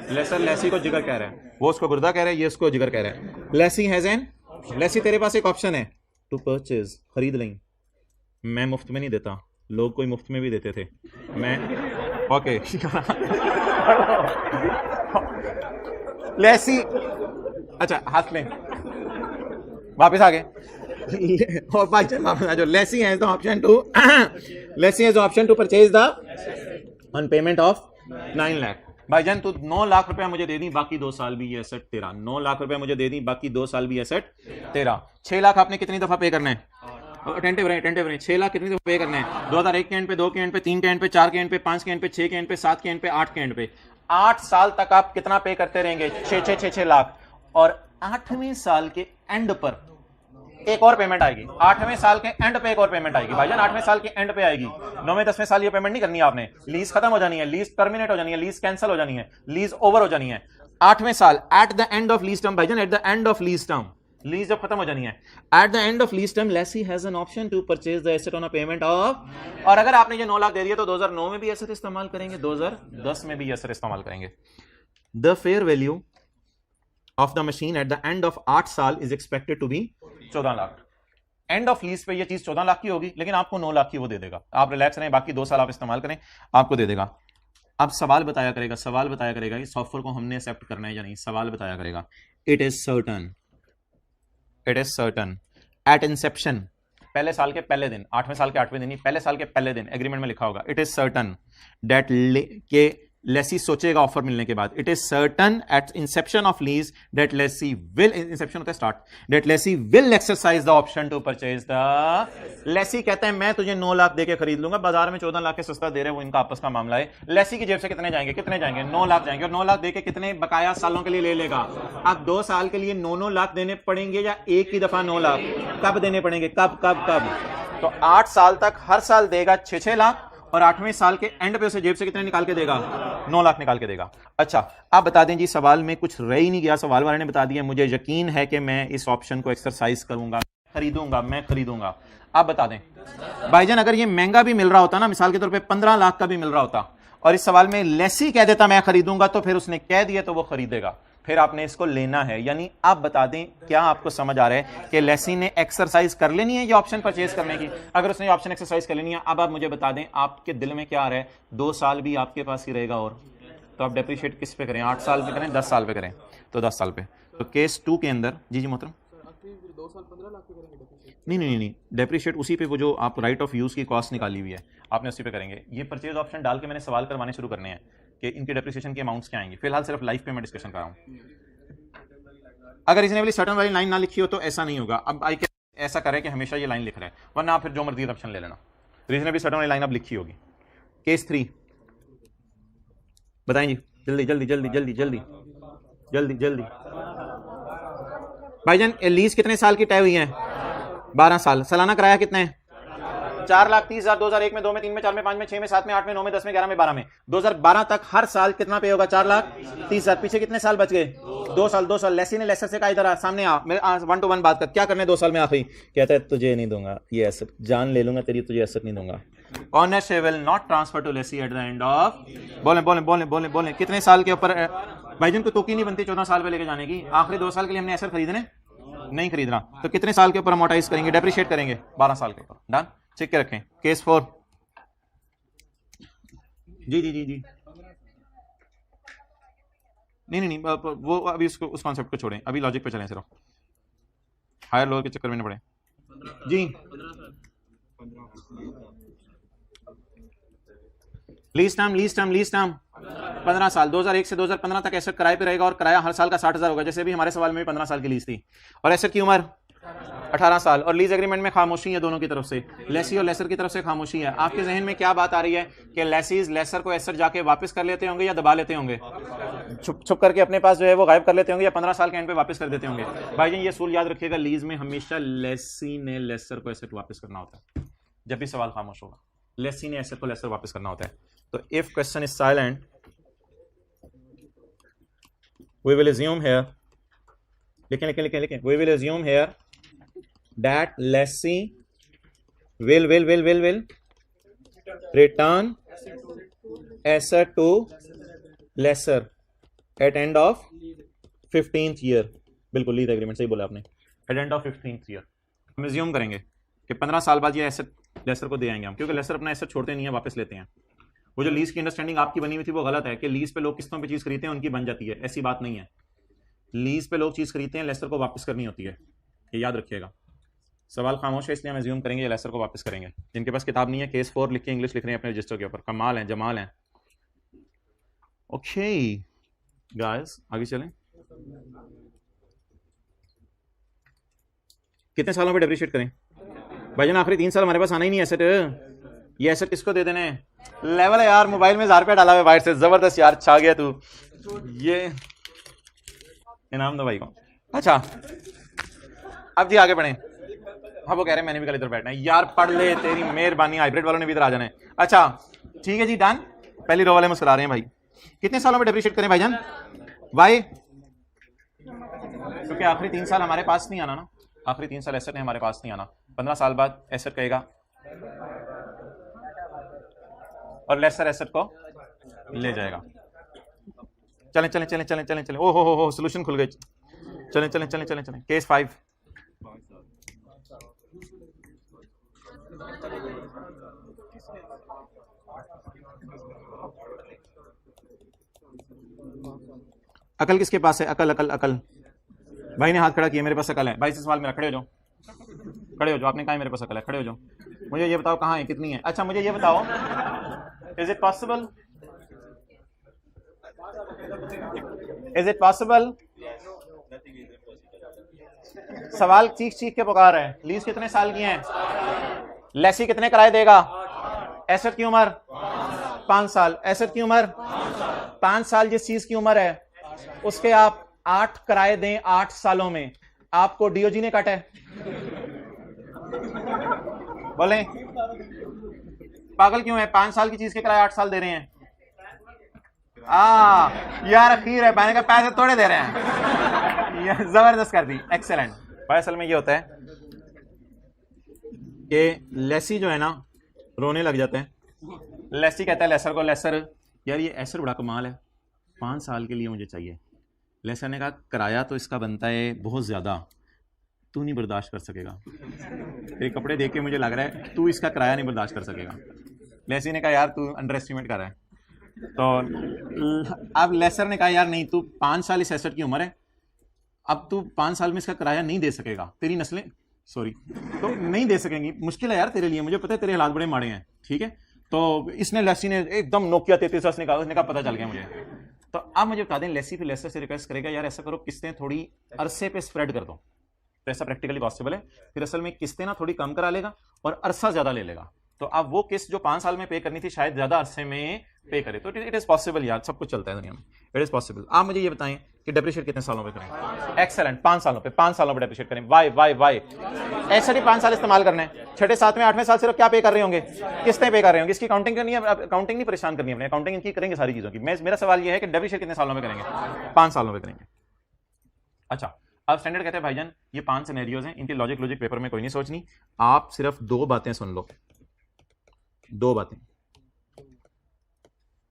Speaker 1: लेसर लेसी को जिगर कह रहा है, वो उसको गुर्दा कह रहा है, ये उसको जिगर कह रहा है। लेसी हैज एन, लेसी तेरे पास एक ऑप्शन है टू परचेज, खरीद लें। मैं मुफ्त में नहीं देता, लोग कोई मुफ्त में भी देते थे। मैं ओके लेसी, अच्छा हंस लें, वापस आ गए। और वापस आ जाओ। Lessee has the option to, lessee has the option to purchase the on payment of 9 lakh. भाईजान तू 9 लाख रुपया मुझे दे दी, बाकी 2 साल भी ये एसेट तेरा। 9 लाख रुपया मुझे दे दी, बाकी 2 साल भी एसेट तेरा। 6 लाख आपने कितनी दफा पे करना है? अटेंटिव रहे। 6 लाख कितनी दफा पे करना है? 2001 के एंड पे, 2 के एंड पे, 3 के एंड पे, 4 के एंड पे, 5 के एंड पे, 6 के एंड पे, 7 के एंड पे, 8 के एंड पे। 8 साल तक आप कितना पे करते रहेंगे? 6 लाख। और 8वें साल के एंड पर एक और पेमेंट आएगी। 8वें साल के एंड पे एक और पेमेंट आएगी भाईजान, 8वें साल के एंड पे आएगी। 9वें 10वें साल ये पेमेंट नहीं करनी है आपने। लीज खत्म हो जानी है, लीज टर्मिनेट हो जानी है, लीज कैंसिल हो जानी है, लीज ओवर हो जानी है। 8वें साल at the end of lease term, भाईजान at the end of lease term, lease जब खत्म हो जानी है, at the end of lease term lessee has an option to purchase the asset on a payment of, और अगर आपने ये 9 लाख दे दिया तो 2009 में भी एसेट इस्तेमाल करेंगे, 2010 में भी एसेट इस्तेमाल करेंगे। The fair value of the machine at the end of 8 साल is expected to be 14 lakh. End of lease पे ये चीज 14 लाख की होगी, लेकिन आपको 9 लाख की वो दे देगा। आप रिलैक्स रहें, बाकी 2 साल आप इस्तेमाल करें, आपको दे देगा। अब सवाल बताया करेगा, सवाल बताया करेगा इस सॉफ्टवेयर को हमने एक्सेप्ट करना है या नहीं, सवाल बताया करेगा। It is certain at inception, पहले साल के पहले दिन, 8वें साल के 8वें दिन, पहले साल के पहले दिन एग्रीमेंट में लिखा होगा। इट इज सर्टन दैट के लेसी सोचेगा ऑफर मिलने के बाद, it is certain at inception of lease that lessee will, inception होता है start, that lessee will exercise the option to purchase the, lessee कहता है मैं तुझे 9 लाख देके खरीद लूंगा, बाजार में 14 लाख के सस्ता दे रहे हैं, वो इनका आपस का मामला है। लेसी की जेब से कितने जाएंगे, 9 लाख जाएंगे, और 9 लाख देके कितने बकाया सालों के लिए ले लेगा। अब 2 साल के लिए 9 लाख देने पड़ेंगे या एक ही दफा 9 लाख, कब देने पड़ेंगे, कब कब कब, तो 8 साल तक हर साल देगा 6-6 लाख, और 8वें साल के एंड पे उसे जेब से कितने निकाल के देगा, 9 लाख निकाल के देगा। अच्छा आप बता दें जी, सवाल में कुछ रह ही नहीं गया, सवाल वाले ने बता दिया मुझे यकीन है कि मैं इस ऑप्शन को एक्सरसाइज करूंगा, मैं खरीदूंगा। आप बता दें भाईजान, अगर ये महंगा भी मिल रहा होता ना, मिसाल के तौर पे 15 लाख का भी मिल रहा होता, और इस सवाल में लेसी कह देता मैं खरीदूंगा, तो फिर उसने कह दिया तो वो खरीदेगा, फिर आपने इसको लेना है। यानी आप बता दें, क्या आपको समझ आ रहा है कि लेसी ने एक्सरसाइज कर लेनी है ये ऑप्शन परचेज करने की? अगर उसने ऑप्शन एक्सरसाइज कर लेनी है, अब आप मुझे बता दें आपके दिल में क्या आ रहा है, 2 साल भी आपके पास ही रहेगा, और तो आप डेप्रिशिएट किस पे करें, 8 साल पे करें, 10 साल पे करें, तो 10 साल पे। तो केस 2 के अंदर जी मोहतरम,
Speaker 2: 2 साल 15 लाख के करेंगे
Speaker 1: नहीं, डेप्रिशिएट उसी पे, वो जो आप राइट ऑफ यूज की कॉस्ट निकाली हुई है आपने उसी पे करेंगे। ये परचेज ऑप्शन डाल के मैंने सवाल करवाने शुरू करने हैं कि इनके डेप्रिसिएशन के अमाउंट्स क्या आएंगे। फिलहाल सिर्फ लाइफ पे मैं डिस्कशन कर रहा हूँ। अगर रीजनेबली सर्टन वाली लाइन ना लिखी हो तो ऐसा नहीं होगा। अब आई ऐसा करे कि हमेशा ये लाइन लिख रहा है, वरना आप फिर जो मर्जी ऑप्शन ले लेना। रीजनेबली सर्टन वाली लाइन अब लिखी होगी। केस 3 बताएं जी, जल्दी जल्दी जल्दी जल्दी जल्दी जल्दी जल्दी। भाईजान लीज कितने साल की तय हुई है? 12 साल। सालाना किराया कितना है? 4,30,000। 2001 में, 2 में, 3 में, 4 में, 5 में, 6 में, 7 में, 8 में, 9 में, 10 में, 11 में, 12 में। 2012 तक हर साल कितना पे होगा? 4,30,000। पीछे कितने साल बच गए? 2 साल। 2 साल। लेसी ने लेसर से कहा इधर आ, सामने आ, मेरे 1 to 1 बात कर, क्या करने 2 साल में? आखिरी कहता है तुझे नहीं दूंगा ये एसेट, जान ले लूंगा तेरी, तुझे एसेट नहीं दूंगा। Ownership will not transfer to lessee at the end of, बोले बोले बोले बोले बोले कितने साल के ऊपर? भाईजान को तोकी नहीं बनती 14 साल पे लेके जाने की। आखिरी 2 साल के लिए हमने एसेट खरीदने नहीं खरीदना, तो कितने साल के ऊपर अमोर्टाइज करेंगे, डेप्रिशिएट करेंगे? 12 साल के ऊपर। डन, चेक के रखें। केस 4 जी जी जी जी नहीं, वो अभी उसको, उस कॉन्सेप्ट को छोड़ें, अभी लॉजिक पे चलें सिर्फ, हायर लोअर के चक्कर में न पड़े जी। लीज टर्म 15 साल। 2001 से 2015 तक एसेट किराए पे रहेगा और किराया हर साल का 60,000 होगा, जैसे भी हमारे सवाल में 15 साल की लीज थी। और एसेट की उम्र 18 साल। और लीज एग्रीमेंट में खामोशी है दोनों की तरफ से, लेसी और लेसर की तरफ से खामोशी है। आपके जहन में क्या बात आ रही है कि लेसीज लेसर को एसेट जाके वापस कर लेते होंगे या दबा लेते होंगे, छुप करके अपने पास जो है वो गायब कर लेते होंगे, या 15 साल के एंड पे वापस कर देते होंगे? भाई ये असूल याद रखिएगा, लीज में हमेशा लेसी ने लेसर को एसेट वापस करना होता है। जब भी सवाल खामोश होगा, लेसी ने एसेट को लेसर वापस करना होता है। तो if question is silent, we will assume here, लिखें, we will assume here that lessee will return asset to lessor at end of 15th year। बिल्कुल, लीज एग्रीमेंट सही बोला आपने, at end of 15th year। हम assume करेंगे कि 15 साल बाद ये एसेट लेसर को दे आएंगे हम, क्योंकि लेसर अपना एसेट छोड़ते नहीं है, वापस लेते हैं। वो जो लीज की अंडरस्टैंडिंग आपकी बनी हुई थी वो गलत है कि लीज पे लोग किस्तों पे चीज खरीदते हैं उनकी बन जाती है, ऐसी बात नहीं है। लीज पे लोग चीज खरीदते हैं, लेसर को वापस करनी होती है, ये याद रखिएगा। सवाल खामोश है इसलिए हम एज्यूम करेंगे लेसर को वापस करेंगे। जिनके पास किताब नहीं है, केस 4 लिख के इंग्लिश लिख रहे हैं अपने रजिस्टर के ऊपर, कमाल है, जमाल है। ओके गाइस, आगे चलें। कितने सालों पे डेप्रिशिएट करें? भाईजान आखिरी 3 साल हमारे पास आना ही नहीं एसेट। ये एसेट किसको दे देने? लेवल है यार, मोबाइल में 1000 रुपया डाला हुआ बाहर से, जबरदस्त यार, छा गया तू। ये इनाम दो भाई को। अच्छा अब जी आगे बढ़े। हाँ वो कह रहे हैं मैंने भी कल इधर बैठना है यार, पढ़ ले, तेरी मेहरबानी, हाइब्रिड वालों ने भी इधर आ जाना है। अच्छा ठीक है जी, डन। पहली रो वाले मुस्कुरा रहे हैं भाई। कितने सालों में डेप्रिशिएट करें भाईजान? वाई क्योंकि आखिरी 3 साल हमारे पास नहीं आना ना, आखिरी 3 साल एसेट ने हमारे पास नहीं आना, 15 साल बाद एसेट कहेगा और लेसर एसेट को ले जाएगा। चलें चलें चलें चलें चलें चलें, ओ हो सोल्यूशन खुल गई। चलें चलें चलें चलें चलें, केस 5। अकल किसके पास है? अकल अकल अकल। भाई ने हाथ खड़ा किया, मेरे पास अकल है। भाई से सवाल मेरा, खड़े हो जाओ, खड़े हो जाओ। आपने कहा मेरे पास अकल है, खड़े हो जाओ। मुझे ये बताओ कहाँ है, कितनी है? अच्छा मुझे ये बताओ, is it possible, is it possible? सवाल चीख चीख के पुकार है। लीज कितने साल की है? लेसी कितने किराए देगा? एसेट की उम्र 5 साल। एसेट की उम्र 5 साल। जिस चीज की उम्र है उसके आप 8 किराए दें 8 सालों में, आपको डीओजी ने काटा है? बोले पागल क्यों है? 5 साल की चीज के किराए 8 साल दे रहे हैं। यार अखीर है, मैंने कहा पैसे थोड़े दे रहे हैं। जबरदस्त कर दी, एक्सेलेंट। भाई असल में ये होता है कि लेसी जो है ना रोने लग जाते हैं। लेसी कहता है लेसर को, लेसर यार ये एसर बड़ा कमाल है, 5 साल के लिए मुझे चाहिए। लेसर ने कहा किराया तो इसका बनता है बहुत ज्यादा, तू नहीं बर्दाश्त कर सकेगा। तेरे कपड़े देख के मुझे लग रहा है तू इसका किराया नहीं बर्दाश्त कर सकेगा। लेसी ने कहा यार तू अंडर एस्टिमेट कर रहा है। तो अब लेसर ने कहा यार नहीं, तू 5 साल इस एसेट की उम्र है, अब तू 5 साल में इसका किराया नहीं दे सकेगा, तेरी नस्लें सॉरी तो नहीं दे सकेंगी, मुश्किल है यार तेरे लिए, मुझे पता है तेरे हालात बड़े माड़े हैं, ठीक है। तो इसने लेसी ने एकदम नोकिया 33 निकाला, उसने कहा पता चल गया मुझे। तो अब मुझे बता दें, लेसी फिर लेसर से रिक्वेस्ट करेगा यार ऐसा करो किस्तें थोड़ी अरसे पे स्प्रेड कर दो, तो ऐसा प्रैक्टिकली पॉसिबल है। फिर असल में किस्तें ना थोड़ी कम करा लेगा और अरसा ज्यादा ले लेगा, तो अब वो किस्त जो 5 साल में पे करनी थी शायद ज्यादा अरसे में पे करे। तो इट इज पॉसिबल यार, सब कुछ चलता है दुनिया में, इट इज पॉसिबल। आप मुझे ये बताएं कि डेप्रिशिएट कितने सालों पे करें? एक्सेलेंट, 5 सालों पे, 5 सालों पे डेप्रिशिएट करें। वाई वाई वाई ऐसा ही 5 साल इस्तेमाल करना है। 6ठे 7वें 8वें साल सिर्फ क्या पे कर रहे होंगे? किस्तें पे कर रहे होंगे। इसकी काउंटिंग करनी है, काउंटिंग नहीं परेशान करनी है अपने, काउंटिंग इनकी करेंगे सारी चीजों की। मेरा सवाल ये है कि डेप्रिशिएट कितने सालों में करेंगे? 5 सालों में करेंगे। अच्छा अब स्टैंडर्ड कहते हैं भाईजान ये 5 सिनेरियोज हैं, इनकी लॉजिक पेपर में कोई नहीं सोचनी, आप सिर्फ 2 बातें सुन लो, 2 बातें।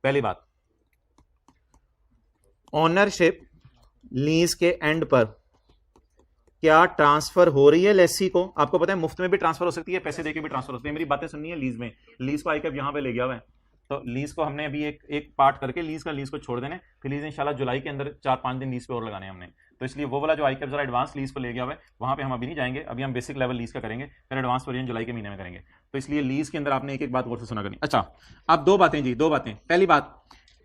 Speaker 1: पहली बात, ओनरशिप लीज के एंड पर क्या ट्रांसफर हो रही है लेसी को? आपको पता है मुफ्त में भी ट्रांसफर हो सकती है, पैसे देके भी ट्रांसफर हो सकती है। मेरी बातें सुननी है। लीज में, लीज को आईकैप यहां पे ले गया हुआ है, तो लीज को हमने अभी एक पार्ट करके लीज को छोड़ देना है, फिर लीज इंशाल्लाह जुलाई के अंदर 4-5 दिन लीज पे और लगाने हैं हमने। तो इसलिए वो वाला जो आईकैप जरा एडवांस लीज को ले गया हुआ है वहां पे हम अभी नहीं जाएंगे, अभी हम बेसिक लेवल लीज का करेंगे, फिर एडवांस वर्जन जुलाई के महीने में करेंगे। तो इसलिए लीज के अंदर आपने एक बात गौर से सुना करनी। अच्छा अब 2 बातें जी, 2 बातें। पहली बात,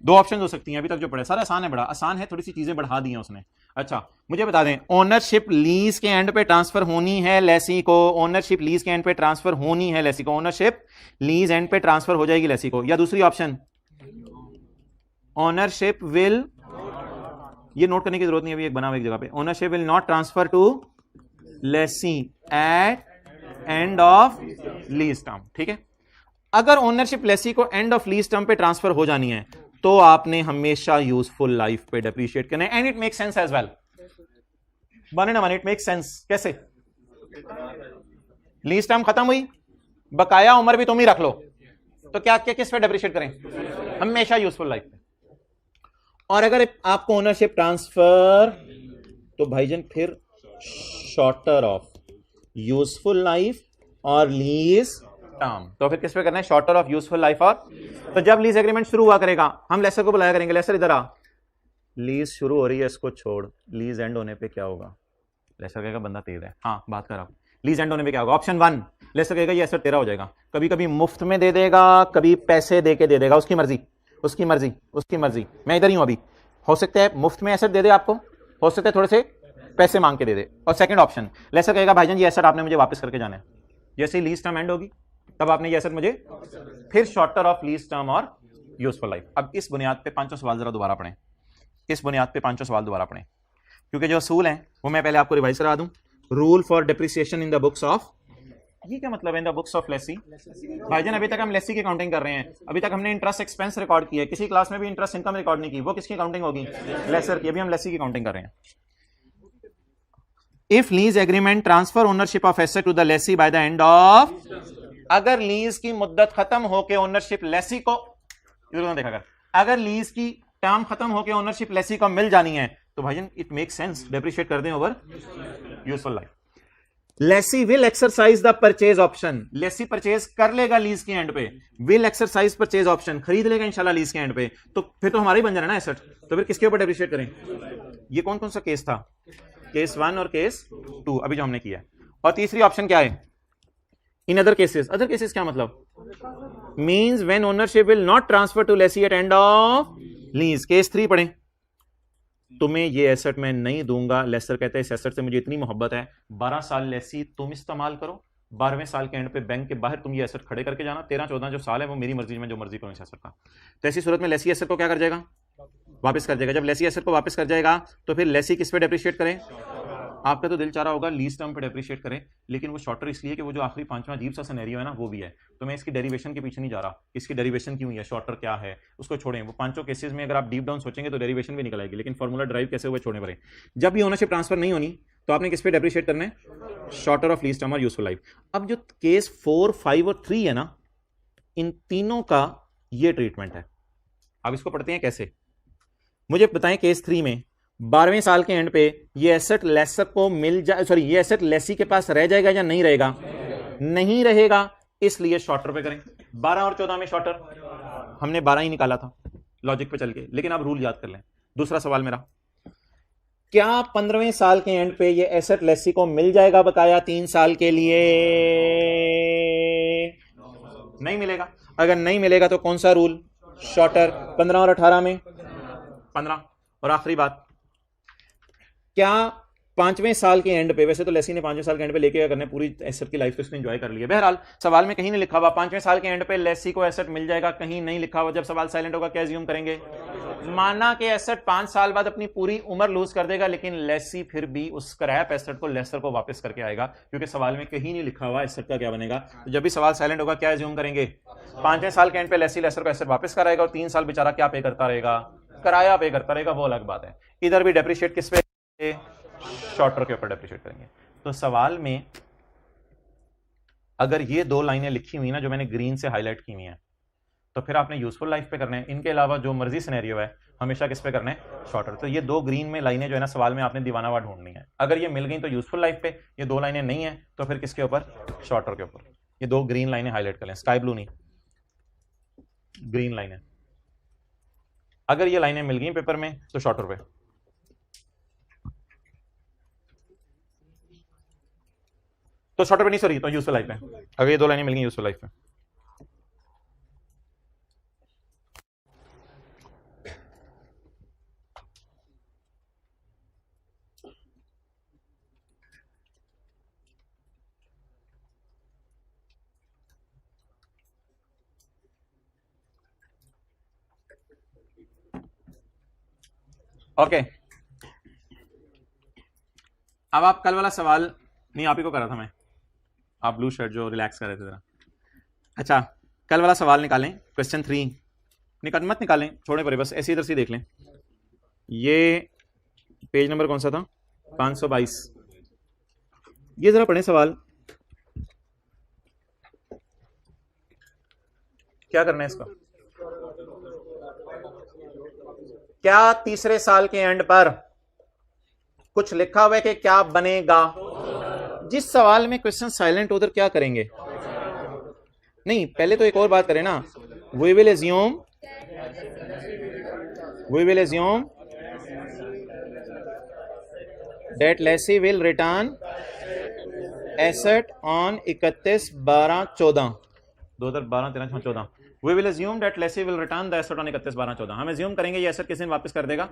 Speaker 1: 2 ऑप्शन हो सकती हैं अभी तक जो पढ़े, सारा आसान है, बड़ा आसान है, थोड़ी सी चीजें बढ़ा दी हैं उसने। अच्छा मुझे बता दें, ओनरशिप लीज के एंड पे ट्रांसफर होनी है लेसी को, ओनरशिप लीज के एंड पे ट्रांसफर होनी है लेसी को, ओनरशिप लीज एंड पे ट्रांसफर हो जाएगी लेसी को। या दूसरी ऑप्शन, ओनरशिप विल, ये नोट करने की जरूरत नहीं है, अभी एक बना हुआ एक जगह पे, ownership will not transfer to lessee at end of lease term. ठीक है, अगर ओनरशिप लेसी को एंड ऑफ लीज टर्म पे ट्रांसफर हो जानी है तो आपने हमेशा यूजफुल लाइफ पे डेप्रिशिएट करना है, and it make sense as well. बने ना बने, इट मेक सेंस। कैसे? लीज टर्म खत्म हुई, बकाया उम्र भी तुम ही रख लो, तो क्या किस पे डेप्रिशिएट करें? हमेशा यूजफुल लाइफ पे। और अगर आपको ओनरशिप ट्रांसफर, तो भाईजन फिर शॉर्टर ऑफ यूजफुल लाइफ और लीज टर्म, तो फिर किस पे करना है? Shorter of useful life. और तो जब लीज एग्रीमेंट शुरू हुआ करेगा हम लेसर को बुलाया करेंगे, लेसर इधर आ, लीज शुरू हो रही है, इसको छोड़, लीज एंड होने पे क्या होगा? लेसर कहेगा बंदा तेज है, हाँ बात कर आप, लीज एंड होने पे क्या होगा? ऑप्शन 1, लेसर कहेगा ये एसेट तेरा हो जाएगा, कभी कभी मुफ्त में दे देगा, कभी पैसे दे के दे देगा, उसकी मर्जी, उसकी मर्जी, उसकी मर्जी। मैं इधर ही हूं अभी, हो सकता है मुफ्त में एसेट दे दे आपको, हो सकता है थोड़े से पैसे मांग के दे दे। और सेकंड ऑप्शन, लेसर कहेगा भाईजान ये एसेट आपने मुझे वापस करके जाना है, जैसे ही लीज टर्म एंड होगी तब आपने ये एसेट मुझे, फिर शॉर्टर ऑफ लीज टर्म और यूजफुल लाइफ। अब इस बुनियाद पे 5 सवाल जरा दोबारा पढ़ें, इस बुनियाद पे 5 सवाल दोबारा पढ़ें, क्योंकि जो असूल हैं वो मैं पहले आपको रिवाइज करा दूं। Rule for depreciation in the books of ये क्या मतलब है in the books of Lesi? भाईजान अभी तक हम लेसी की काउंटिंग कर रहे हैं, अभी तक हमने इंटरेस्ट एक्सपेंस रिकॉर्ड किया है, किसी क्लास में भी इंटरेस्ट इनकम रिकॉर्ड नहीं की, वो किसकी काउंटिंग होगी? लेसर की। अभी हम लेसी की काउंटिंग कर रहे हैं। If lease agreement transfer ownership of asset to the lessee by the end of, अगर लीज की मुद्दत खत्म होकर ओनरशिप लेसी को, देखा कर, अगर लीज की टर्म खत्म होकर ओनरशिप लेसी को मिल जानी है तो भाईजान इट मेक सेंस डेप्रिशिएट कर दें over useful life. Lessee will exercise the purchase option, lessee purchase कर लेगा लीज के एंड पे, विल एक्सरसाइज परचेज ऑप्शन, खरीद लेगा इंशाल्लाह लीज के एंड पे, तो फिर तो हमारा ही बन जाना ना एसेट, तो फिर किसके ऊपर डेप्रिशिएट करें? ये कौन कौन सा केस था? केस 1 और केस 2 अभी जो हमने किया। और तीसरी ऑप्शन क्या है? In other cases. Other cases क्या मतलब? Means when ownership will not transfer to lessee at end of lease. Case 3 पढ़ें, तुम्हें ये एसेट मैं नहीं दूंगा, लेसर कहते हैं इस एसेट से मुझे इतनी मोहब्बत है, 12 साल लेसी तुम इस्तेमाल करो, 12वें साल के एंड पे बैंक के बाहर तुम ये एसेट खड़े करके जाना, 13-14 जो साल है वो मेरी मर्जी में जो मर्जी करूं इस एसेट का। तो ऐसी सूरत में लेसी एसेट को क्या कर जाएगा? वापस कर जाएगा। जब लेसी एसेट को वापस कर जाएगा तो फिर लेसी किस पे डेप्रिशिएट करें? आपका तो दिल चाह रहा होगा लीज टर्म पे डेप्रिशिएट करें, लेकिन वो शॉर्टर इसलिए कि वो जो आखिरी 5वां अजीब सा सिनेरियो है ना वो भी है, तो मैं इसकी डेरिवेशन के पीछे नहीं जा रहा, इसकी डेरिवेशन क्यों है, शॉर्टर क्या है, उसको छोड़ें। वो 5 केसेस में अगर आप डीप डाउन सोचेंगे तो डेरिवेशन भी निकल आएगी, लेकिन फॉर्मूला ड्राइव कैसे हुए छोड़ने पड़े। जब भी ओनरशिप ट्रांसफर नहीं होनी तो आपने किस पे डेप्रिशिएट करना है? शॉर्टर ऑफ लीज टर्म और यूजफुल लाइफ। अब जो केस 4, 5 और 3 है ना, इन तीनों का ये ट्रीटमेंट है। अब इसको पढ़ते हैं कैसे, मुझे बताएं। केस 3 में 12वें साल के एंड पे ये एसेट लेसर को मिल जाए, सॉरी ये एसेट लेसी के पास रह जाएगा या नहीं रहेगा? नहीं रहेगा, इसलिए शॉर्टर पे करें। 12 और 14 में शॉर्टर हमने 12 ही निकाला था लॉजिक पे चल के, लेकिन आप रूल याद कर लें। दूसरा सवाल मेरा, क्या 15वें साल के एंड पे ये एसेट लेसी को मिल जाएगा बकाया 3 साल के लिए? नहीं मिलेगा। अगर नहीं मिलेगा तो कौन सा रूल? शॉर्टर। 15 और 18 में 15। और आखिरी बात, क्या 5वें साल के एंड पे, वैसे तो लेसी ने 5वें साल के एंड पे लेके क्या करना है, पूरी एसेट की लाइफ तो इसने एंजॉय कर लिया। बहरहाल सवाल में कहीं नहीं लिखा हुआ 5वें साल के एंड पे लेसी को एसेट मिल जाएगा, कहीं नहीं लिखा हुआ। जब सवाल साइलेंट होगा क्या एज्यूम करेंगे? माना कि एसेट 5 साल बाद अपनी पूरी उम्र लूज कर देगा, लेकिन लेसी फिर भी उस स्क्रैप एसेट को लेसर को वापस करके आएगा, क्योंकि सवाल में कहीं नहीं लिखा हुआ एसेट का क्या बनेगा। तो जब भी सवाल साइलेंट होगा क्या एज्यूम करेंगे? 5वें साल के एंड पे लेसी लेसर को एसेट वापस कराएगा और 3 साल बेचारा क्या पे करता रहेगा? किराया पे करता रहेगा, वो अलग बात है। इधर भी डेप्रिशिएट किस पे? शॉर्टर के ऊपर डेप्रिशिएट करेंगे। तो सवाल में अगर ये 2 लाइनें लिखी हुई ना जो मैंने ग्रीन से हाईलाइट की हुई हैं, तो फिर आपने यूजफुल लाइफ पे करना है। इनके अलावा जो मर्जी सिनेरियो है हमेशा किस पे करना है? शॉर्टर। तो ये 2 ग्रीन में लाइनें जो है ना सवाल में आपने दीवानावार ढूंढनी है। अगर ये मिल गई तो यूजफुल लाइफ पे, ये 2 लाइनें नहीं है तो फिर किसके ऊपर? शॉर्टर के ऊपर। ये 2 ग्रीन लाइनें हाईलाइट कर लें, स्काई ब्लू नहीं, ग्रीन लाइनें। अगर ये लाइनें मिल गई पेपर में तो शॉर्टर पे, तो शॉर्टर पे नहीं, सॉरी तो यूजफुल लाइफ में। अगर ये 2 लाइनें मिल गई यूजफुल लाइफ में। ओके अब आप कल वाला सवाल नहीं, आप ही को करा था मैं, आप ब्लू शर्ट जो रिलैक्स कर रहे थे जरा। अच्छा कल वाला सवाल निकालें, क्वेश्चन 3 मत निकालें, छोड़े पड़े, बस ऐसे इधर से देख लें। ये पेज नंबर कौन सा था? 522। ये जरा पढ़ें सवाल, क्या करना है इसका? क्या तीसरे साल के एंड पर कुछ लिखा हुआ है कि क्या बनेगा? जिस सवाल में क्वेश्चन साइलेंट उधर क्या करेंगे? नहीं, पहले तो एक और बात करें ना, we will assume that lessee will return asset on 31/12/14, 2012 13 14। We will assume that lessee will return the asset on 31/12/14। हम assume करेंगे ये एसेट किस दिन वापस कर देगा।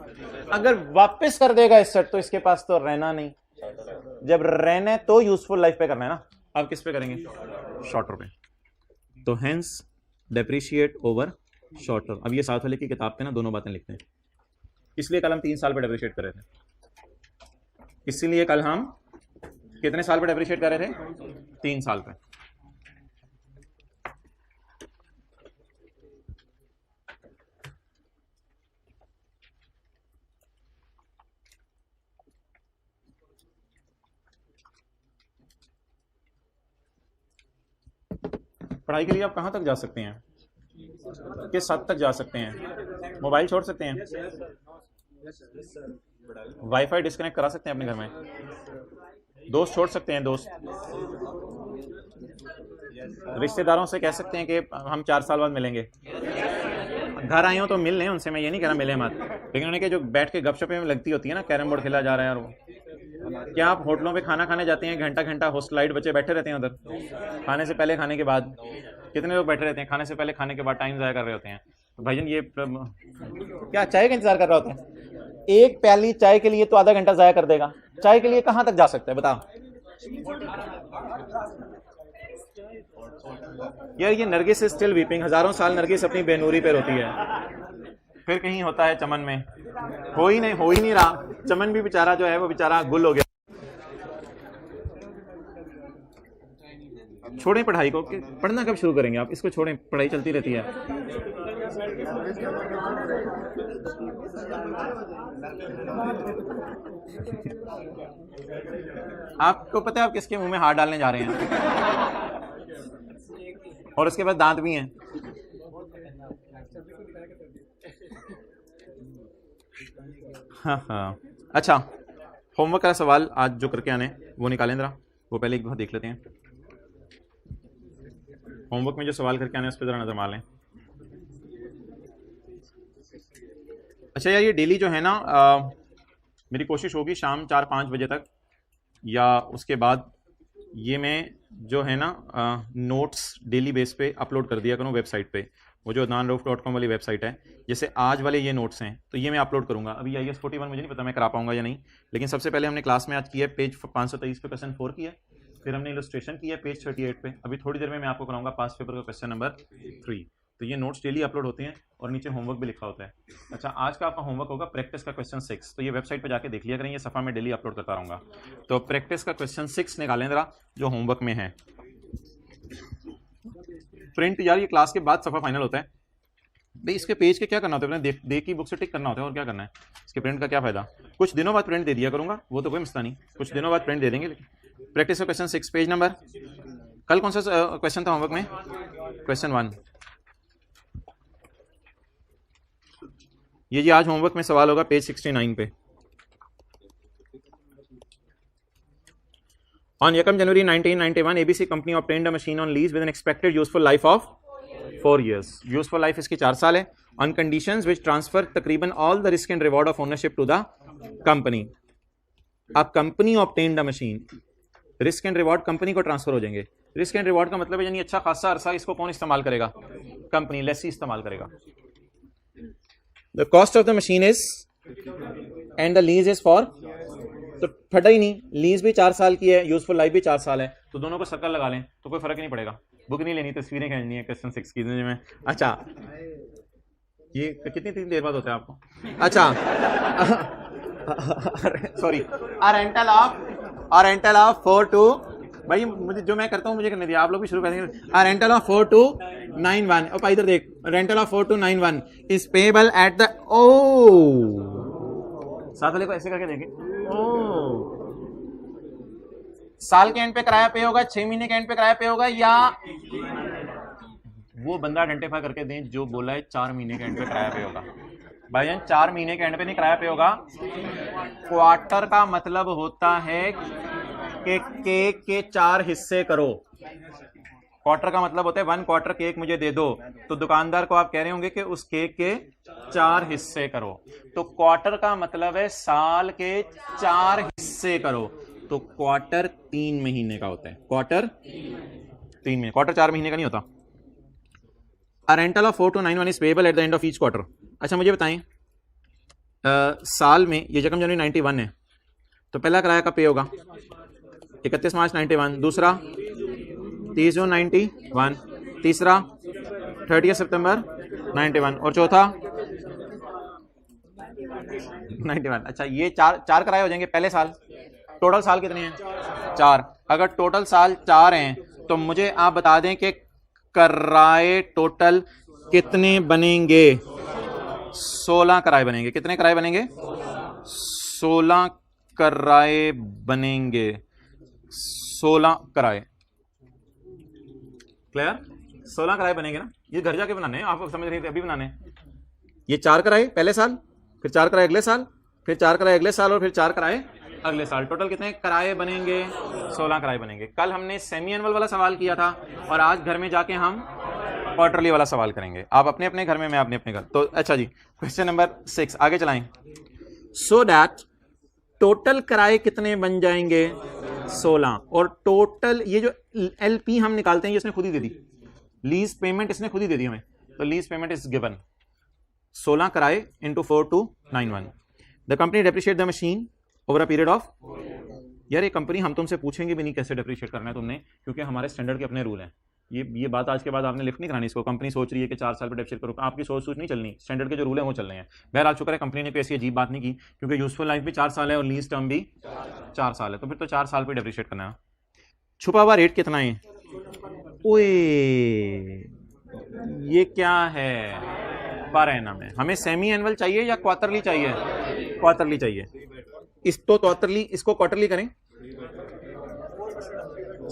Speaker 1: अगर वापस कर देगा एसेट तो इसके पास तो रहना नहीं, जब रहना तो यूजफुल लाइफ पे करना है ना। अब किस पे करेंगे? शॉर्टर पे। तो हेंस डेप्रिशिएट ओवर शॉर्टर। अब ये साथ वाले की किताब पे ना दोनों बातें लिखते हैं, इसलिए कल हम 3 साल पे डेप्रिशिएट कर रहे थे। इसीलिए कल हम कितने साल पे डेप्रिशिएट कर रहे थे? 3 साल पे। पढ़ाई के लिए आप कहाँ तक जा सकते हैं, किस हद तक जा सकते हैं? मोबाइल छोड़ सकते हैं, वाईफाई डिस्कनेक्ट करा सकते हैं अपने घर में, दोस्त छोड़ सकते हैं, दोस्त, रिश्तेदारों से कह सकते हैं कि हम 4 साल बाद मिलेंगे, घर आए हो तो मिल लें उनसे, मैं ये नहीं कह रहा मिले मत, लेकिन उन्हें जो बैठ के गपशपे में लगती होती है ना, कैरम बोर्ड खेला जा रहा है और वो, क्या आप होटलों पे खाना खाने जाते हैं, घंटा घंटा होस्ट लाइट बच्चे बैठे रहते हैं उधर, खाने से पहले खाने के बाद कितने लोग बैठे रहते हैं, खाने से पहले खाने के बाद टाइम ज़ाया कर रहे होते हैं। तो भाईजान ये क्या चाय का इंतजार कर रहा होता है? एक प्याली चाय के लिए तो आधा घंटा ज़ाया कर देगा, चाय के लिए कहाँ तक जा सकता है बताओ यार। ये नरगिस स्टिल वीपिंग, हजारों साल नरगिस अपनी बेनूरी पे रोती है, फिर कहीं होता है चमन में, हो ही नहीं रहा, चमन भी बेचारा जो है वो बेचारा गुल हो गया। छोड़ें पढ़ाई को, पढ़ना कब शुरू करेंगे आप, इसको छोड़ें, पढ़ाई चलती रहती है। आपको पता है आप किसके मुंह में हाथ डालने जा रहे हैं, और उसके बाद दांत भी हैं। हाँ, अच्छा, होमवर्क का सवाल आज जो करके आने वो निकालें जरा, वो पहले एक बार देख लेते हैं। होमवर्क में जो सवाल करके आने उस पर जरा नजर मार लें। अच्छा यार, ये डेली जो है ना, मेरी कोशिश होगी शाम 4-5 बजे तक या उसके बाद ये मैं जो है ना नोट्स डेली बेस पे अपलोड कर दिया करूँ वेबसाइट पे, वो जो adnanrauf.com वाली वेबसाइट है। जैसे आज वाले ये नोट्स हैं तो ये मैं अपलोड करूँगा। अभी IAS 41 मुझे नहीं पता मैं करा पाऊंगा या नहीं, लेकिन सबसे पहले हमने क्लास में आज किया पेज 523 पे क्वेश्चन 4 किया, फिर हमने इलस्ट्रेशन किया पेज 38 पे। अभी थोड़ी देर में मैं आपको कराऊंगा पास्ट पेपर का क्वेश्चन नंबर 3। तो ये नोट्स डेली अपलोड होते हैं और नीचे होमवर्क भी लिखा होता है। अच्छा, आज का आपका होमवर्क होगा प्रैक्टिस का क्वेश्चन 6, तो ये वेबसाइट पे जाके देख लिया करें, ये सफ़ा में डेली अपलोड करता रहूँगा। तो प्रैक्टिस का क्वेश्चन 6 निकालें जरा जो होमवर्क में है। प्रिंट यार ये क्लास के बाद सफ़ा फाइनल होता है भाई, इसके पेज के क्या करना होता है, अपने देख की बुक से टिक करना होता है, और क्या करना है, इसके प्रिंट का क्या फायदा। कुछ दिनों बाद प्रिंट दे दिया करूँगा, वो तो कोई मसला नहीं, कुछ दिनों बाद प्रिंट दे देंगे। लेकिन प्रैक्टिस का क्वेश्चन 6 पेज नंबर, कल कौन सा क्वेश्चन था होमवर्क में, क्वेश्चन 1। ये जी आज होमवर्क में सवाल होगा पेज 69 पे। On Yakam January 1991, ABC company obtained a machine on lease with an expected useful life of 4 years. Useful life इसकी 4 साल है। On conditions which transfer तकरीबन all the risk and reward of ownership to the company. अब company obtained a machine, risk and reward company को transfer हो जाएंगे। Risk and reward का मतलब है यानी अच्छा खासा अरसा इसको कौन इस्तेमाल करेगा, कंपनी, लेसी इस्तेमाल करेगा। The cost of the machine is and the lease is for, तो फटा ही नहीं, लीज भी 4 साल की है, यूजफुल लाइफ भी 4 साल है, तो दोनों को सर्कल लगा लें तो कोई फर्क नहीं पड़ेगा। बुक नहीं लेनी, तस्वीरें खींचनी है क्वेश्चन 6 की में। अच्छा, ये कितनी देर बाद होता है आपको? अच्छा सॉरी, रेंटल ऑफ 4 to, भाई मुझे जो मैं करता हूँ मुझे करने दिया, आप लोग भी शुरू कर देंगे। रेंटल ऑफ 4 to 91, और इधर देख, rental of 4 to 91 is payable at the, साथ वाले को ऐसे करके देंगे, साल के एंड पे किराया पे होगा, 6 महीने के एंड पे किराया पे होगा, या वो बंदा आइडेंटिफाई करके दें जो बोला है 4 महीने के एंड पे किराया पे होगा। भाईजान 4 महीने के एंड पे नहीं किराया पे होगा। क्वार्टर का मतलब होता है कि केक के 4 हिस्से करो। क्वार्टर का मतलब होता है 1 क्वार्टर केक मुझे दे दो, तो दुकानदार को आप कह रहे होंगे कि उस केक के 4 हिस्से करो। तो क्वार्टर का मतलब है साल के 4 हिस्से करो, तो क्वार्टर 3 महीने का होता है। क्वार्टर 3 महीने, क्वार्टर 4 महीने का नहीं होता। A rental of 4 to 91 is payable at the end of each quarter. अच्छा मुझे बताएं, साल में ये जकम जनवरी 91 है, तो पहला किराया का पे होगा 31 मार्च 91, दूसरा 30 जून 91, तीसरा 30 सितंबर 91, और चौथा 91। अच्छा, ये चार किराए हो जाएंगे पहले साल। टोटल साल कितने हैं? 4। अगर टोटल साल 4 हैं तो मुझे आप बता दें कि किराए टोटल कितने बनेंगे? 16 किराए बनेंगे। कितने किराए बनेंगे? 16 किराए बनेंगे। 16 किराए। क्लियर? 16 किराए बनेंगे ना, ये घर जाके बनाने हैं, आप समझ रहे थे अभी बनाने हैं। ये 4 किराए पहले साल, फिर 4 किराए अगले साल, फिर 4 किराए अगले साल और फिर 4 किराए अगले साल। टोटल कितने किराए बनेंगे? 16 किराए बनेंगे। कल हमने सेमी एनुअल वाला सवाल किया था और आज घर में जाके हम क्वार्टरली वाला सवाल करेंगे। आप अपने अपने घर में, मैं अपने अपने घर। तो अच्छा जी, क्वेश्चन नंबर 6 आगे चलाएं। सो दैट टोटल किराए कितने बन जाएंगे? 16। और टोटल ये जो एलपी हम निकालते हैं ये इसने खुद ही दे दी, लीज पेमेंट इसने खुद ही दे दी हमें। तो लीज पेमेंट इज गिवन 16 किराए into 4291। The company depreciate the machine over a period of. यार ये कंपनी हम तुमसे पूछेंगे भी नहीं कैसे डेप्रिशिएट करना है तुमने, क्योंकि हमारे स्टैंडर्ड के अपने रूल हैं। ये बात आज के बाद आपने लिफ्ट नहीं करानी इसको। कंपनी सोच रही है कि 4 साल पर डेप्रिशिएट करो, आपकी सोच नहीं चलनी, स्टैंडर्ड के जो रूल है वो चल रहे हैं। बहरहाल शुक्र है कंपनी ने कोई ऐसी अजीब बात नहीं की, क्योंकि यूजफुल लाइफ भी 4 साल है और लीज टर्म भी 4 साल है, तो फिर तो 4 साल पर डेप्रिशिएट करना है। छुपा हुआ रेट कितना है? ओए ये क्या है? पर एनम है। हमें सेमी एनुअल चाहिए या क्वार्टरली चाहिए? क्वार्टरली चाहिए। इसको क्वार्टरली करें।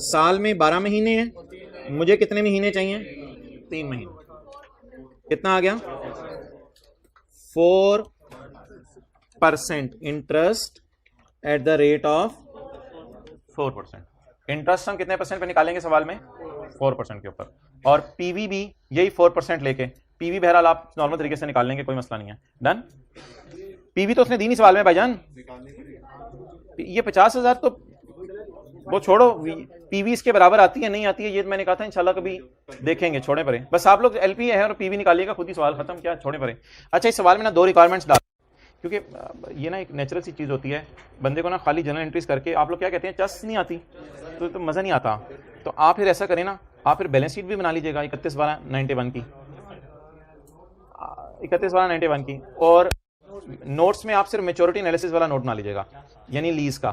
Speaker 1: साल में 12 महीने हैं, मुझे कितने महीने चाहिए? 3 महीने। कितना आ गया? 4% interest at the rate of 4%। Interest हम कितने परसेंट पे निकालेंगे सवाल में? 4% के ऊपर। और पीवी भी यही 4% लेके, पीवी बहरहाल आप नॉर्मल तरीके से निकाल लेंगे, कोई मसला नहीं है। डन। पीवी तो उसने दी नहीं सवाल में भाईजान। ये 50,000 तो वो छोड़ो, पीवी इसके बराबर आती है नहीं आती है ये मैंने कहा था इंशाल्लाह कभी देखेंगे, छोड़े परे। बस आप लोग एलपी है और पीवी निकालिएगा, खुद ही सवाल खत्म, क्या छोड़े परे। अच्छा इस सवाल में ना 2 रिक्वायरमेंट्स डाल, क्योंकि ये ना एक नेचुरल सी चीज़ होती है, बंदे को ना खाली जनरल एंट्रीज करके आप लोग क्या कहते हैं चस नहीं आती तो मज़ा नहीं आता। तो आप फिर ऐसा करें ना, आप फिर बैलेंस शीट भी बना लीजिएगा 31/12/91 की, 31/12/91 की। और नोट्स में आप सिर्फ मेच्योरिटी एनालिसिस वाला नोट बना लीजिएगा, यानी लीज का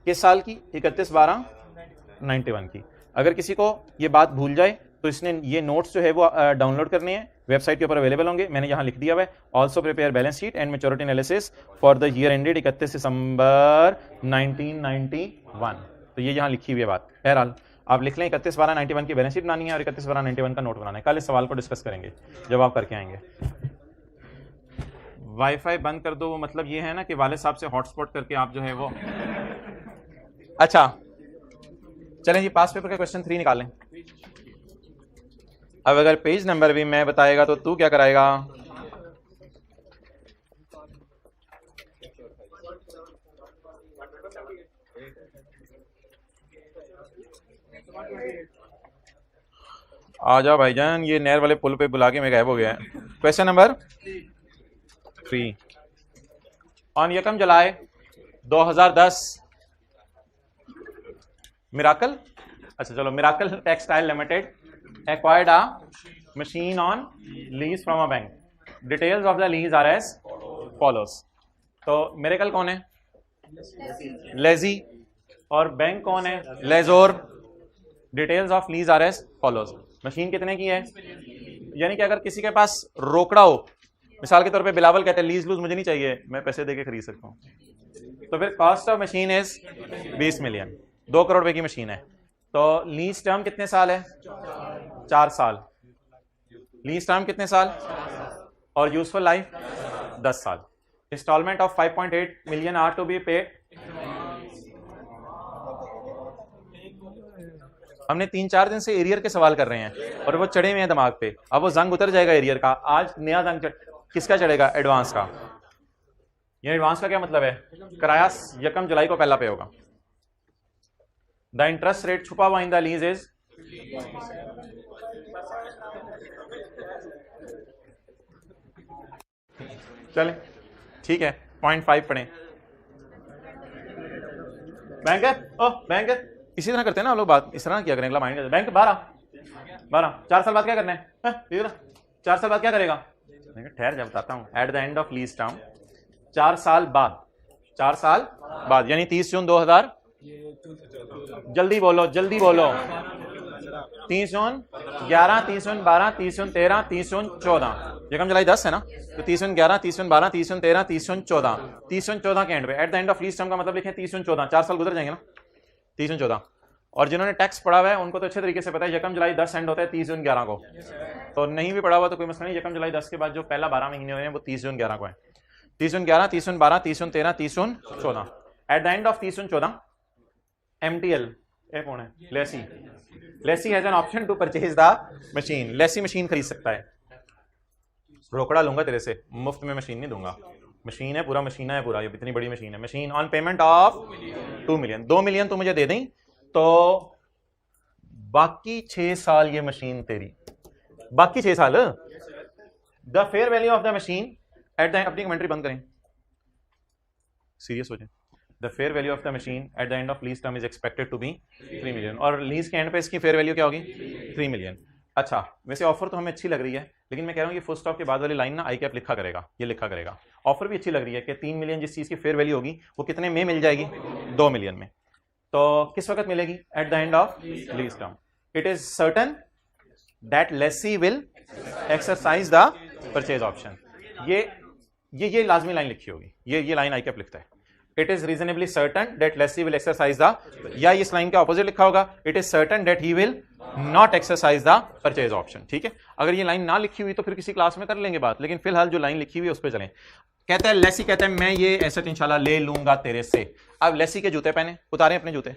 Speaker 1: किस साल की? 31/12/91 की। अगर किसी को ये बात भूल जाए तो इसने ये नोट्स जो है वो डाउनलोड करने हैं, वेबसाइट के ऊपर अवेलेबल होंगे, मैंने यहाँ लिख दिया हुआ है। Also prepare balance sheet and maturity analysis for the year ended 31 दिसंबर 1991। तो ये यहाँ लिखी हुई है बात। बहरहाल आप लिख लें 31/12/91 की बैलेंस शीट बनानी है और 31/12/91 का नोट बनाना है। कल इस सवाल को डिस्कस करेंगे जब आप करके आएंगे। वाईफाई बंद कर दो, वो मतलब ये है ना कि वाले साहब से हॉटस्पॉट करके आप जो है वो। अच्छा चलें जी, पास पेपर का क्वेश्चन 3 निकालें। अब अगर पेज नंबर भी मैं बताएगा तो तू क्या कराएगा? आ जाओ भाईजान, ये नहर वाले पुल पे बुला के मैं गायब हो गया है। Question number 3। ऑन यकम जुलाई 2010 मिराकल, अच्छा चलो, miracle textile limited acquired a machine on lease from a bank. Details of the lease are as follows. तो मिरेकल कौन है? लेजी। और बैंक कौन है? Lessor. Details of lease are as follows. Machine कितने की है? यानी कि अगर किसी के पास रोकड़ा हो, मिसाल के तौर पे बिलावल कहते हैं लीज लूज मुझे नहीं चाहिए, मैं पैसे देके खरीद सकता हूँ, तो फिर cost of machine is 20 million, 2 crore रुपए की मशीन है। तो लीज टर्म कितने साल है? 4 साल। लीज टर्म कितने साल? और यूजफुल लाइफ 10 साल। Installment of 5.8 million are to be paid. हमने 3-4 दिन से एरियर के सवाल कर रहे हैं और वो चढ़े हुए हैं दिमाग पे। अब वो जंग उतर जाएगा एरियर का। आज नया जंग किसका चढ़ेगा? एडवांस का। ये एडवांस का क्या मतलब है? किराया 1 जुलाई को पहला पे होगा। द इंटरेस्ट रेट छुपा हुआ इन द लीज इज, चले ठीक है, 0.5 पढ़े। बैंक है, बैंक है, इसी तरह करते हैं ना लोग बात, इस तरह किया करेंगे। माइंड बैंक 12 4 साल बाद क्या करना है? 4 साल बाद क्या करेगा? ठहर जा बताता हूँ। Eight the end of lease term 4 साल बाद, 4 साल बाद यानी 30 जून 2000, जल्दी बोलो जल्दी बोलो, 30 जून 11, 30 जून 12, 30 जून 13, 30 जून 14, यकम जुलाई 10 है ना, तो 30 जून 11, 30 जून 12, 30 जून 13, 30 जून 14, 30 जून 14 के एंड पे। Eight the end of lease term का मतलब लिखे 30 जून 14, 4 साल गुजर जाएंगे ना, 30 जून 14। और जिन्होंने टैक्स पढ़ा हुआ है उनको तो अच्छे तरीके से पता है यकम जुलाई 10 एंड होता है 30 जून 11 को। तो नहीं भी पढ़ा हुआ तो कोई मसला नहीं, यकम जुलाई 10 के बाद जो पहला 12 महीने हुए हैं वो 30 जून 11 को है। 30 जून 11, 30 June 12, 30 June 13, 30 June 14। At the end of 30 June 14 MTL ये कौन है? Lessee. Lessee has an option to purchase the machine. Lessee machine खरीद सकता है। रोकड़ा लूंगा तेरे से, मुफ्त में मशीन नहीं दूंगा। मशीन है पूरा, मशीन है पूरा, ये इतनी बड़ी मशीन है। Machine on payment of 2 million. 2 million तो मुझे दे दें तो बाकी 6 साल ये मशीन तेरी, बाकी 6 साल। The fair value of the machine at the, अपनी कमेंट्री बंद करें, सीरियस हो जाए। The fair value of the machine at the end of lease term is expected to be 3 million. और लीज के एंड पे इसकी फेयर वैल्यू क्या होगी? 3 मिलियन। अच्छा, वैसे ऑफर तो हमें अच्छी लग रही है, लेकिन मैं कह रहा हूँ ये फुल स्टॉप के बाद वाली लाइन ना आई कैप लिखा करेगा, ये लिखा करेगा। ऑफर भी अच्छी लग रही है कि 3 मिलियन जिस चीज की फेयर वैल्यू होगी वो कितने में मिल जाएगी? 2 मिलियन में। तो किस वक्त मिलेगी? At the end of lease term. It is certain that lessee will exercise the purchase option. ये लाजमी लाइन लिखी होगी, ये लाइन आई कैप लिखता है। It is reasonably certain that lessee will exercise the, या इस लाइन के ऑपोजिट लिखा होगा, it is certain that he will not exercise the purchase option. ठीक है, अगर ये लाइन ना लिखी हुई तो फिर किसी क्लास में कर लेंगे बात, लेकिन फिलहाल जो लाइन लिखी हुई है उस पर चलें। कहता है लेसी कहता है मैं ये एसेट इंशाल्लाह ले लूंगा तेरे से। अब लेसी के जूते पहने, उतारे अपने जूते,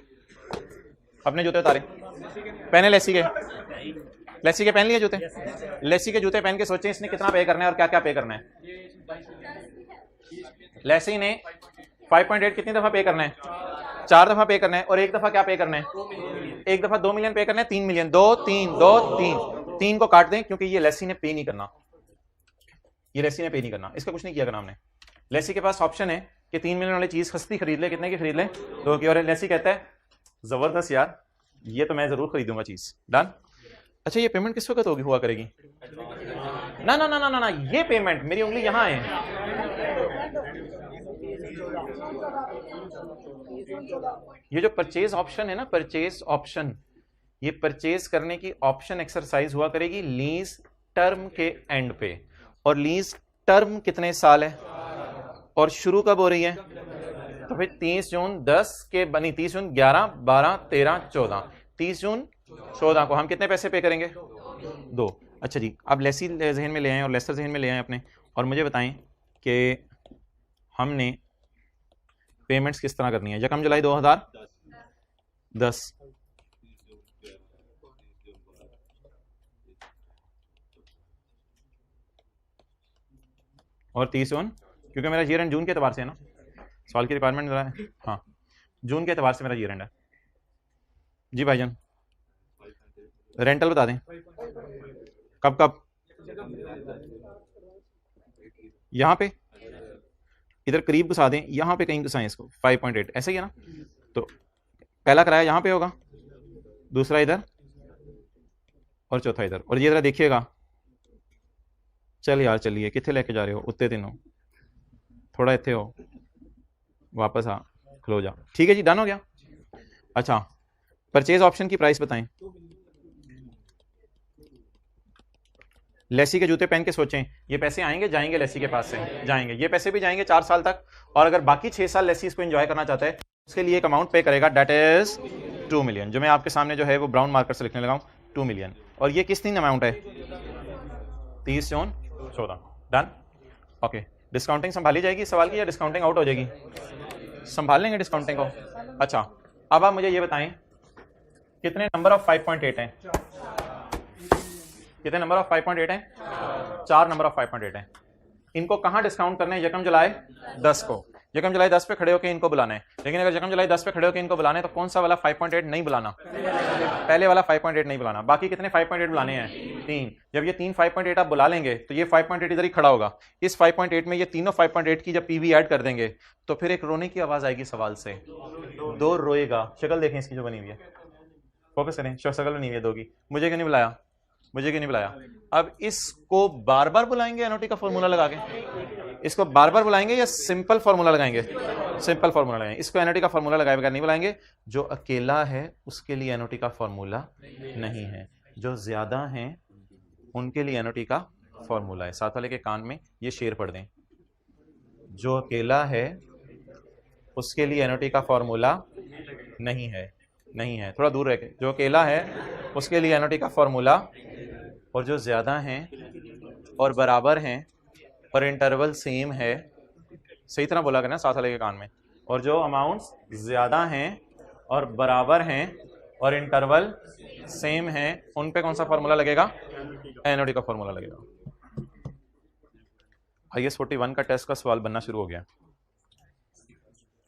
Speaker 1: अपने जूते उतारे, पहने लेसी के, लेसी के पहन लिए जूते। लेसी के जूते पहन के सोचे इसने कितना पे करना है और क्या क्या पे करना है। लेसी ने 5.8 कितनी दफा पे करना है? 4 दफा पे करना है। और एक दफा क्या पे करना है? एक दफा 2 मिलियन पे करना है। 3 मिलियन, 2 3 2 3 3 को काट दें क्योंकि ये लेसी ने पे नहीं करना, ये लेसी ने पे नहीं करना, इसका कुछ नहीं किया करना हमने। लेसी के पास ऑप्शन है कि 3 मिलियन वाली चीज सस्ती खरीद ले, कितने की खरीद ले? 2 की। और लेसी कहता है जबरदस्त यार, ये तो मैं जरूर खरीदूंगा चीज, डन। अच्छा, ये पेमेंट किस वक्त होगी, हुआ करेगी? ना ना ना ना ना, ये पेमेंट, मेरी उंगली यहां है। ये जो परचेज ऑप्शन है ना, परचेज ऑप्शन, ये परचेज करने की ऑप्शन एक्सरसाइज हुआ करेगी लीज टर्म के एंड पे। और लीज टर्म कितने साल है और शुरू कब हो रही है? तो फिर 30 जून 10 के बनी, 30 जून 11 12 13 14, 30 जून 14 को हम कितने पैसे पे करेंगे? 2। अच्छा जी, अब लेसी जहन में ले आए और लेसर जहन में ले आए अपने, और मुझे बताएं कि हमने पेमेंट्स किस तरह करनी है। यकम जुलाई 2010, और 30 जून, क्योंकि मेरा ईयर एंड जून के एतबार से है ना, सवाल की रिक्वायरमेंट है। हाँ, जून के एतबार से मेरा ईयर एंड है। जी भाईजान, रेंटल बता दें कब कब? यहाँ पे इधर करीब घुसा दें, यहाँ पे कहीं घुसाएं इसको, 5.8 ऐसे ही है ना। तो पहला किराया यहाँ पे होगा, दूसरा इधर और चौथा इधर। और ये जरा देखिएगा, चल यार चलिए, कितने लेके जा रहे हो? उत्ते दिन हो, थोड़ा इतने हो, वापस आ, खलो जा। ठीक है जी, डन हो गया। अच्छा, परचेज ऑप्शन की प्राइस बताएं। लेसी के जूते पहन के सोचें, ये पैसे आएंगे जाएंगे लेसी के पास से? जाएंगे। ये पैसे भी जाएंगे 4 साल तक, और अगर बाकी 6 साल लेसी इसको एंजॉय करना चाहता है उसके लिए एक अमाउंट पे करेगा, डेट इज 2 मिलियन, जो मैं आपके सामने जो है वो ब्राउन मार्कर से लिखने लगा हूं, 2 मिलियन। और ये किस दिन अमाउंट है? 30 जून 14, डन। ओके, डिस्काउंटिंग संभाली जाएगी सवाल की, या डिस्काउंटिंग आउट हो जाएगी? संभाल लेंगे डिस्काउंटिंग को। अच्छा, अब आप मुझे ये बताएं कितने नंबर ऑफ 5.8 हैं? कितने नंबर ऑफ 5.8 हैं? 4 नंबर ऑफ 5.8 हैं। इनको कहां डिस्काउंट करना है? यकम जुलाई 10 को। यकम जुलाई 10 पे खड़े होकर इनको बुलाना है। लेकिन अगर यकम जुलाई 10 पे खड़े होकर इनको बुलाना है तो कौन सा वाला 5.8 नहीं बुलाना? पहले वाला 5.8 नहीं बुलाना। बाकी कितने 5.8 बुलाने हैं? 3। जब ये 3 5.8 आप बुला लेंगे तो ये 5.8 इधर ही खड़ा होगा। इस 5.8 में ये तीनों 5.8 की जब पीवी ऐड कर देंगे तो फिर एक रोने की आवाज आएगी सवाल से, 2 रोएगा। शक्ल देखें इसकी जो बनी हुई है, फोकस करें, शक्ल बनी हुई है 2 की। मुझे क्यों नहीं बुलाया? मुझे क्यों नहीं बुलाया? अब इसको बार बार बुलाएंगे एनओटी का फॉर्मूला लगा के? इसको बार बार बुलाएंगे या सिंपल फॉर्मूला लगाएंगे? सिंपल फॉर्मूला लगाएंगे। इसको एनओटी का फॉर्मूला लगाए बगैर नहीं बुलाएंगे। जो अकेला है उसके लिए एनओटी का फॉर्मूला नहीं है, जो ज्यादा हैं उनके लिए एनओटी का फॉर्मूला है। साथ वाले के कान में ये शेर पढ़ दें, जो अकेला है उसके लिए एनओटी का फॉर्मूला नहीं है, नहीं है, थोड़ा दूर रह के, जो अकेला है उसके लिए एनओटी का फॉर्मूला, और जो ज्यादा हैं और बराबर हैं और इंटरवल सेम है, सही तरह बोला करना साथ वाले के कान में, और जो अमाउंट्स ज्यादा हैं और बराबर हैं और इंटरवल सेम है, उन पे कौन सा फॉर्मूला लगेगा? एनओटी का फॉर्मूला लगेगा। IS 41 का टेस्ट का सवाल बनना शुरू हो गया।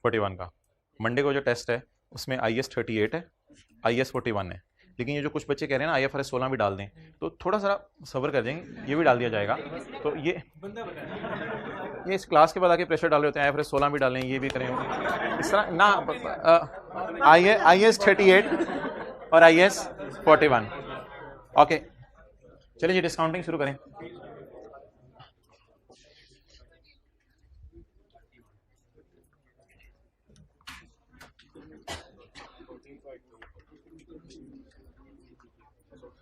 Speaker 1: 41 का मंडे को जो टेस्ट है उसमें IS 38 है, IS 41 है, लेकिन ये जो कुछ बच्चे कह रहे हैं ना IFRS 16 भी डाल दें, तो थोड़ा सा सब्र कर देंगे, ये भी डाल दिया जाएगा। तो ये इस क्लास के बाद आके प्रेशर डाल रहे होते हैं IFRS 16 भी डालें, ये भी करें, इस तरह ना। IS 38 और IS 41। ओके चलिए जी डिस्काउंटिंग शुरू करें।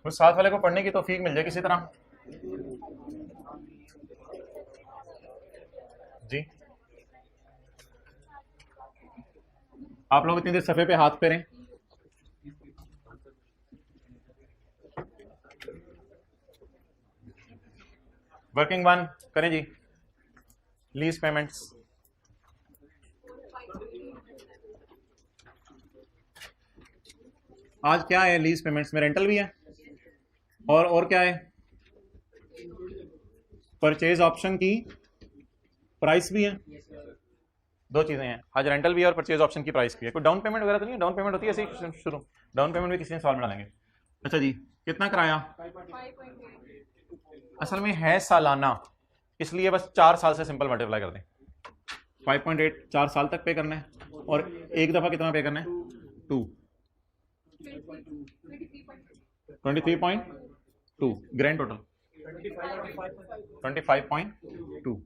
Speaker 1: उस साथ वाले को पढ़ने की तौफीक मिल जाए किसी तरह जी। आप लोग इतनी देर सफ़े पे हाथ फेरें। वर्किंग वन करें जी, लीज पेमेंट्स। आज क्या है लीज पेमेंट्स में? रेंटल भी है और क्या है? परचेज ऑप्शन की प्राइस भी है। दो चीजें हैं आज, रेंटल भी है और परचेज ऑप्शन की प्राइस भी है। कोई डाउन पेमेंट वगैरह तो नहीं है? डाउन पेमेंट होती है ऐसे ही शुरू, डाउन पेमेंट भी किसी ने सवाल में डालेंगे। अच्छा जी, कितना कराया? असल में है सालाना, इसलिए बस 4 साल से सिंपल मल्टीप्लाई कर दें। 5.8 4 साल तक पे करना है, और एक दफा कितना पे करना है? 2 23.2 ग्रैंड टोटल 25.2।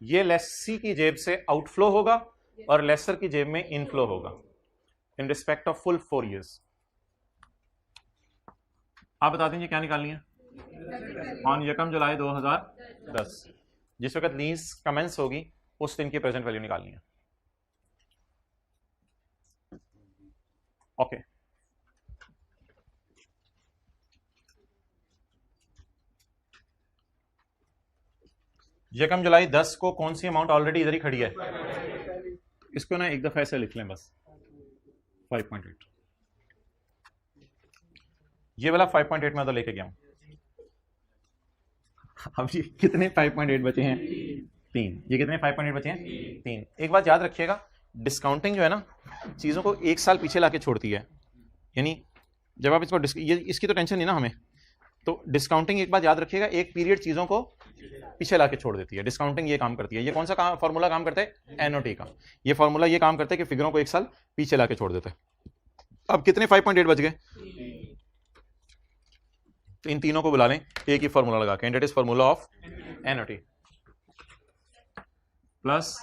Speaker 1: ये लेसी की जेब से आउटफ्लो होगा और लेसर की जेब में इनफ्लो होगा in respect of full 4 years। आप बता दीजिए क्या निकालनी है ऑन 1 जुलाई 2010, जिस वक्त लीज कमेंस होगी उस दिन की प्रेजेंट वैल्यू निकालनी है। ओके यकम जुलाई 10 को कौन सी अमाउंट ऑलरेडी इधर ही खड़ी है? इसको ना एक दफा ऐसे लिख लें बस, 5.8। ये वाला 5.8 में तो लेके गया हूं। अब ये कितने 5.8 बचे हैं? 3। ये कितने 5.8 बचे हैं? 3। एक बात याद रखिएगा, डिस्काउंटिंग जो है ना चीज़ों को 1 साल पीछे लाके छोड़ती है। यानी जब आप इसको इसकी तो टेंशन नहीं ना हमें, तो डिस्काउंटिंग एक बात याद रखिएगा, एक पीरियड चीज़ों को पीछे लाके छोड़ देती है। डिस्काउंटिंग ये काम करती है। ये कौन सा फॉर्मूला काम करता है? एनओटी का। ये फॉर्मूला ये काम करता है कि फिगरों को 1 साल पीछे लाके छोड़ देता है। अब कितने 5.8 बच गए? तो इन तीनों को बुला लें एक ही फॉर्मूला लगा के, that is formula of NOT plus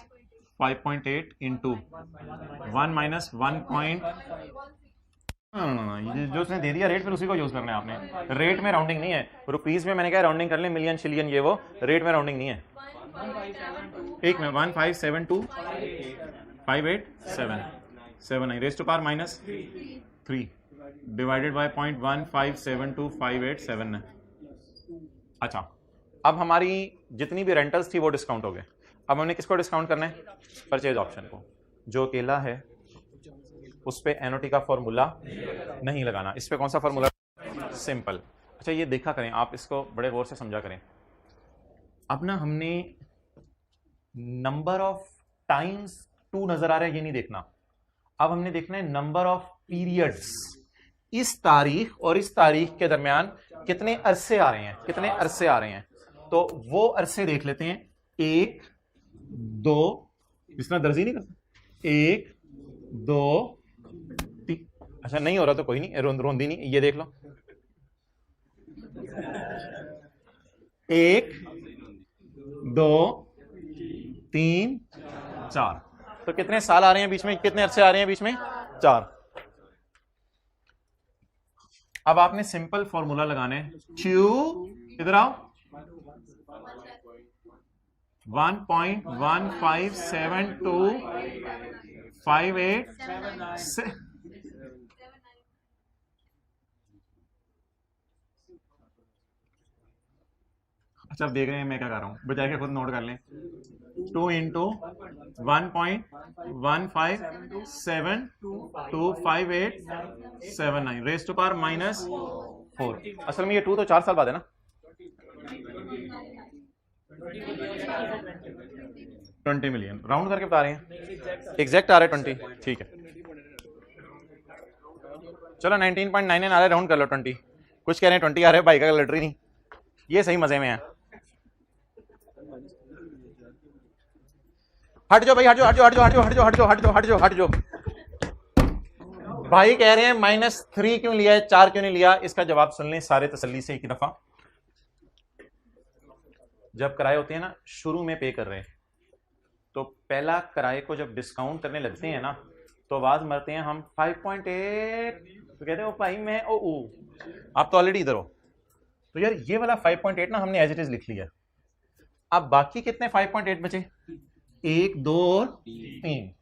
Speaker 1: 5.8 into 1 minus 1. जो उसने दे दिया रेट, फिर उसी को यूज करना है आपने। रेट में राउंडिंग नहीं है, रुपीज में मैंने कहा राउंडिंग कर लें, मिलियन शिलियन ये वो, रेट में राउंडिंग नहीं है। एक में 15725877 raise to power minus 3 divided by 0.15725879। अच्छा, अब हमारी जितनी भी रेंटल्स थी वो डिस्काउंट हो गए। अब हमने किसको डिस्काउंट करना है? परचेज ऑप्शन को। जो अकेला है उस पे एनओटी का फॉर्मूला नहीं लगाना। इस पे कौन सा फॉर्मूला? सिंपल। अच्छा ये देखा करें आप, इसको बड़े गौर से समझा करें। अब ना हमने नंबर ऑफ टाइम्स 2 नजर आ रहा है ये नहीं देखना, अब हमने देखना है नंबर ऑफ पीरियड्स। इस तारीख और इस तारीख के दरमियान कितने अरसे आ रहे हैं, कितने अरसे आ रहे हैं। तो वो अरसे देख लेते हैं, 1 2, इस तरह दर्जी नहीं करता, 1 2 3। अच्छा नहीं हो रहा तो कोई नहीं, रोंदी नहीं, ये देख लो 1 2 3 4। तो कितने साल आ रहे हैं बीच में, कितने अरसे आ रहे हैं बीच में? 4। अब आपने सिंपल फॉर्मूला लगाना है, क्यू इधर आओ 1.1572 58 अच्छा अब देख रहे हैं मैं क्या कर रहा हूं, बजाय के खुद नोट कर लें। 2 इंटू 1.1572587 रेस टू पावर -4। असल में ये 2 तो 4 साल बाद है ना। 20 मिलियन राउंड करके बता रहे हैं, एग्जैक्ट आ रहा है 20, ठीक है। चलो 19.99 आ रहा है, राउंड कर लो 20। कुछ कह रहे हैं 20 आ रहा है, भाई का लटरी नहीं, ये सही मजे में है। हट जाओ भाई, हट जाओ हट जाओ हट जाओ हट जाओ हट जाओ हट जाओ हट जाओ हट जाओ हट जाओ। भाई कह रहे हैं -3 क्यों लिया है, 4 क्यों नहीं लिया? इसका जवाब सुन लें सारे तसल्ली से एक ही दफा। जब किराए होते हैं ना शुरू में पे कर रहे हैं, तो पहला किराए को जब डिस्काउंट करने लगते हैं ना तो आवाज मारते हैं हम 5.8, तो कहते हो भाई मैं ओ आप तो ऑलरेडी इधर हो। तो यार ये वाला 5.8 ना हमने एज इट इज लिख लिया। अब बाकी कितने 5.8 बचे? 1 2 और 3।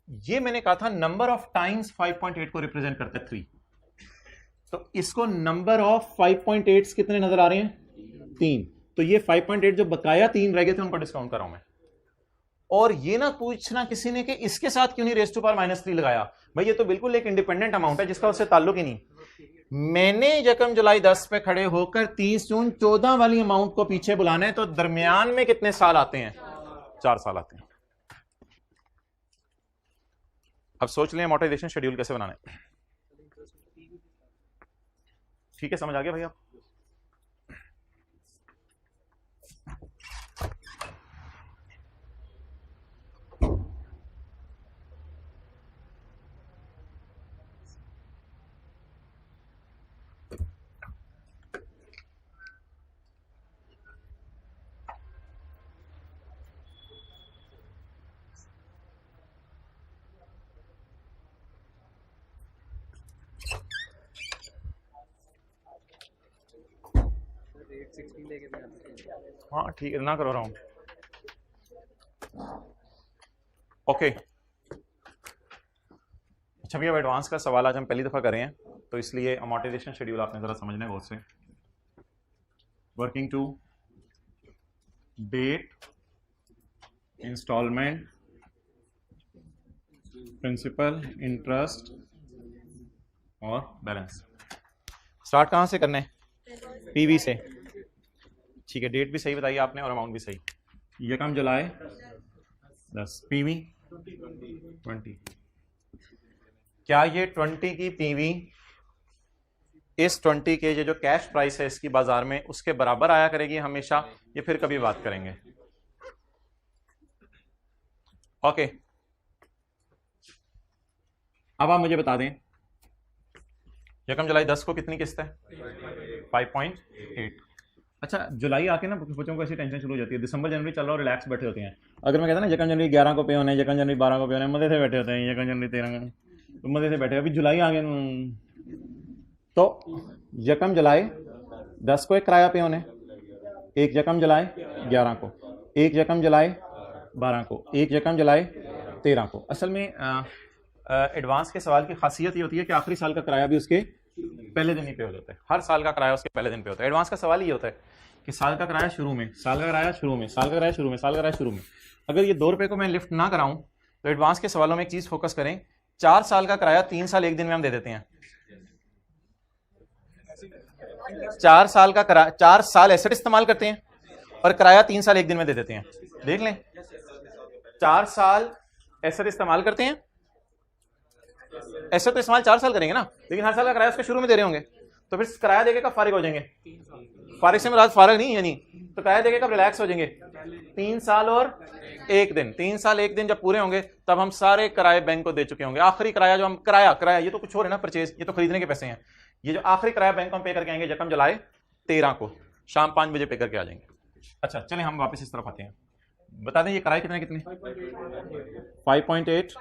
Speaker 1: ये मैंने कहा था नंबर ऑफ टाइम्स 5.8 को रिप्रेजेंट करता है 3। तो इसको नंबर ऑफ 5.8 कितने नजर आ रहे हैं? 3। तो ये 5.8 जो बकाया 3 रह गए थे उनको डिस्काउंट कर रहा हूं मैं। और ये ना पूछना किसी ने कि इसके साथ क्यों नहीं रेज़ टू पावर -3 लगाया। भाई ये तो बिल्कुल एक इंडिपेंडेंट अमाउंट है जिसका उससे ताल्लुक ही नहीं। मैंने यकम जुलाई 10 पे खड़े होकर 30 जून 14 वाली अमाउंट को पीछे बुलाना है, तो दरमियान में कितने साल आते हैं? 4 साल आते हैं। अब सोच लें अमोर्टाइजेशन शेड्यूल कैसे बनाना है। ठीक है, समझ आ गया भाई आप? हाँ ठीक है, ना करो रहा हूं। ओके अच्छा भैया, एडवांस का सवाल आज हम पहली दफा कर रहे हैं, तो इसलिए अमोर्टाइजेशन शेड्यूल आपने जरा समझना है बहुत से। Working to date, installment, principal, interest और बैलेंस। स्टार्ट कहाँ से करना है? पीवी से। ठीक है, डेट भी सही बताई आपने और अमाउंट भी सही। यकम जुलाई 10, पीवी 20। क्या ये 20 की पीवी इस 20 के ये जो कैश प्राइस है इसकी बाजार में उसके बराबर आया करेगी हमेशा, ये फिर कभी बात करेंगे। ओके अब आप मुझे बता दें यकम जुलाई 10 को कितनी किस्त है? 5.8। अच्छा जुलाई आके ना बच्चों को ऐसी टेंशन शुरू हो जाती है, दिसंबर जनवरी चल रहा हो रिलैक्स बैठे होते हैं। अगर मैं कहता ना यकम जनवरी 11 को पे होने, यकम जनवरी 12 को पे होने, मजे से बैठे होते हैं। यकम जनवरी 13 तो मजे से बैठे, अभी जुलाई आ गए तो यकम जुलाई 10 को एक किराया पे होने, एक यकम जुलाई 11 को, एक यकम जुलाई 12 को, एक यकम जुलाई 13 को। असल में एडवांस के सवाल की खासियत ये होती है कि आखिरी साल का किराया भी उसके पहले दिन ही पे हो जाता है। हर साल का किराया उसके पहले दिन पे होता है। एडवांस का सवाल ये होता है कि साल का किराया शुरू में, साल का किराया शुरू में, साल का किराया शुरू में, साल का किराया शुरू में। अगर ये 2 रुपए को मैं लिफ्ट ना कराऊं तो एडवांस के सवालों में एक चीज फोकस करें, 4 साल का किराया 3 साल 1 दिन में हम दे देते हैं। 4 साल का किराया, 4 साल एसेट इस्तेमाल करते हैं और किराया 3 साल 1 दिन में दे देते हैं। देख लें, 4 साल एसेट इस्तेमाल करते हैं, ऐसे तो इस्तेमाल 4 साल करेंगे ना, लेकिन हर साल का किराया उसके शुरू में दे रहे होंगे, तो फिर किराया देके कब फारिग हो जाएंगे? फारिग से मुराद फारिग नहीं, यानी तो किराया देके कब रिलैक्स हो जाएंगे? 3 साल और 1 दिन। 3 साल 1 दिन जब पूरे होंगे तब हम सारे किराए बैंक को दे चुके होंगे। आखिरी किराया जो हम किराया ये तो कुछ और है ना, परचेज, ये तो खरीदने के पैसे हैं। ये जो आखिरी किराया बैंक को हम पे करके आएंगे यकम जुलाई 13 को शाम 5 बजे पे करके आ जाएंगे। अच्छा चलें हम वापस इस तरफ आते हैं। बता दें ये किराए कितने कितने? 5.8,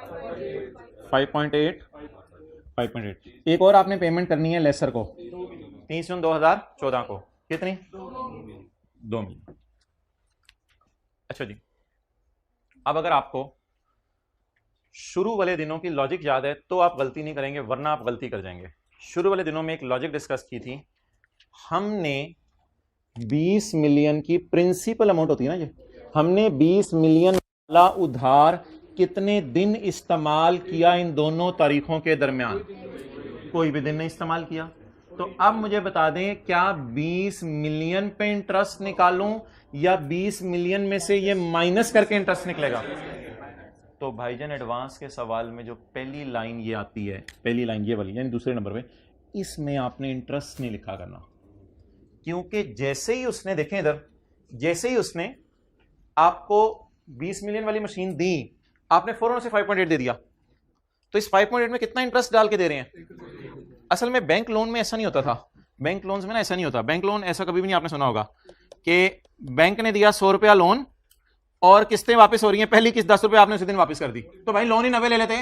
Speaker 1: 5.8, 5.8। एक और आपने पेमेंट करनी है लेसर को 30 जून 2014 को। कितनी? 2 मिलियन। अच्छा जी, अब अगर आपको शुरू वाले दिनों की लॉजिक याद है तो आप गलती नहीं करेंगे, वरना आप गलती कर जाएंगे। शुरू वाले दिनों में एक लॉजिक डिस्कस की थी हमने। 20 मिलियन की प्रिंसिपल अमाउंट होती है ना, ये हमने 20 मिलियन वाला उधार कितने दिन इस्तेमाल किया इन दोनों तारीखों के दरमियान? कोई भी दिन नहीं इस्तेमाल किया। तो अब मुझे बता दें, क्या 20 मिलियन पे इंटरेस्ट निकालूं या 20 मिलियन में से ये माइनस करके इंटरेस्ट निकलेगा? तो भाईजान एडवांस के सवाल में जो पहली लाइन ये आती है, पहली लाइन ये वाली यानी दूसरे नंबर पे, इसमें आपने इंटरेस्ट नहीं लिखा करना, क्योंकि जैसे ही उसने, देखें इधर, जैसे ही उसने आपको 20 मिलियन वाली मशीन दी, आपने फौरन से 5.8 दे दिया। तो इस 5.8 में कितना इंटरेस्ट डाल के दे रहे हैं? असल में बैंक लोन में ऐसा नहीं होता था। बैंक लोन में ना ऐसा नहीं होता। बैंक लोन ऐसा कभी भी नहीं आपने सुना होगा कि बैंक ने दिया 100 रुपया लोन और किस्तें वापस हो रही हैं, पहली किस्त 10 रुपये आपने उसी दिन वापस कर दी, तो भाई लोन ही 90 ले लेते।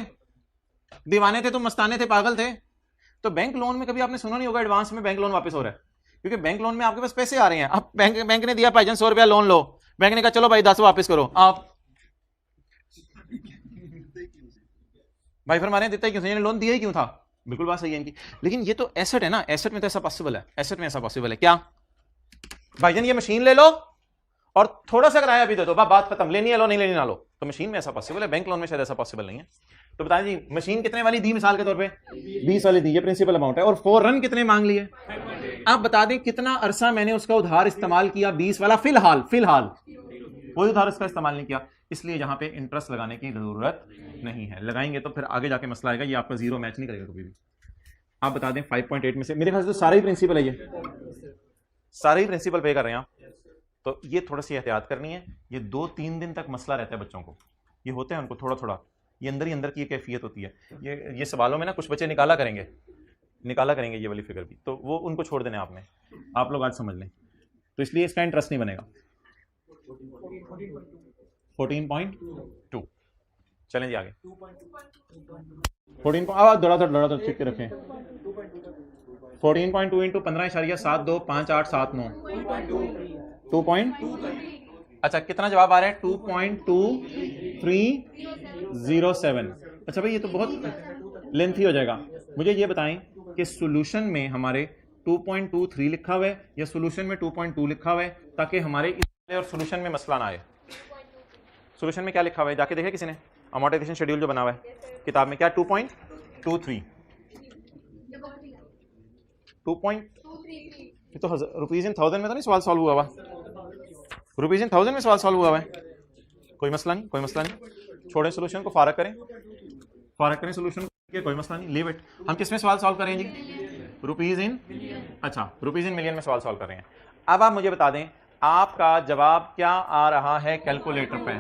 Speaker 1: दीवाने थे, तुम मस्ताने थे, पागल थे। तो बैंक लोन में कभी आपने सुना नहीं होगा एडवांस में बैंक लोन वापस हो रहा है, क्योंकि बैंक लोन में आपके पास पैसे आ रहे हैं। अब बैंक ने दिया भाईजान 100 रुपया लोन लो, बैंक ने कहा चलो भाई 10 वापस करो आप। भाई फिर हमारे देता ही क्यों था, लोन दिया ही क्यों था? बिल्कुल बात सही है इनकी। लेकिन ये तो एसेट है ना, एसेट में तो ऐसा पॉसिबल है, एसेट में ऐसा पॉसिबल है क्या? भाईजान ये मशीन ले लो और थोड़ा सा किराया भी दे दो, बात खत्म, लेनी है लो, नहीं लेनी ना लो। तो मशीन में ऐसा पॉसिबल है, बैंक लोन में शायद ऐसा पॉसिबल नहीं है। तो बताएं जी, मशीन कितने वाली दी मिसाल के तौर पे? 20 वाली दी, ये प्रिंसिपल अमाउंट है, और फौरन कितने मांग लिए? आप बता दें कितना अरसा मैंने उसका उधार इस्तेमाल किया? 20 वाला। फिलहाल कोई उधार उसका इस्तेमाल नहीं किया, इसलिए यहां पे इंटरेस्ट लगाने की जरूरत नहीं है। लगाएंगे तो फिर आगे जाके मसला आएगा, ये आपका जीरो मैच नहीं करेगा कभी भी। आप बता दें 5.8 में से मेरे ख्याल से तो सारा ही प्रिंसिपल है, ये सारे ही प्रिंसिपल पे कर रहे हैं आप। तो ये थोड़ा सी एहतियात करनी है। ये 2-3 दिन तक मसला रहता है बच्चों को, ये होते हैं उनको थोड़ा थोड़ा, ये अंदर ही अंदर की कैफियत होती है। ये सवालों में ना कुछ बच्चे निकाला करेंगे ये वाली फिगर भी, तो वो उनको छोड़ देने आपने, आप लोग आज समझ लें। तो इसलिए इसका इंटरेस्ट नहीं बनेगा। 14.2 चलें जी आगे। 14 दौड़ा ठीक रखें। 14.2 इंटू 15.72587 2 पॉइंट, अच्छा कितना जवाब आ रहा है? 2.2307। अच्छा भाई ये तो बहुत लेंथी हो जाएगा। मुझे ये बताएं कि सॉल्यूशन में हमारे 2.23 लिखा हुआ है या सॉल्यूशन में 2.2 लिखा हुआ है, ताकि हमारे और सॉल्यूशन में मसला ना आए। सॉल्यूशन में क्या लिखा हुआ है जाके देखे किसी ने? अमोर्टाइजेशन शेड्यूल जो बना हुआ है किताब में, क्या 2.23 तो रुपीज इन 1000 में तो नहीं सवाल सॉल्व हुआ हुआ? रुपीज इन 1000 में सवाल सॉल्व हुआ है। कोई मसला नहीं, छोड़ें सॉल्यूशन को, फारग करें सॉल्यूशन को, कोई मसला नहीं, लीव इट। हम किस में सवाल सॉल्व करें जी? रुपीज इन, अच्छा रुपीज इन मिलियन में सवाल सॉल्व कर रहे हैं। अब आप मुझे बता दें आपका जवाब क्या आ रहा है कैलकुलेटर पे।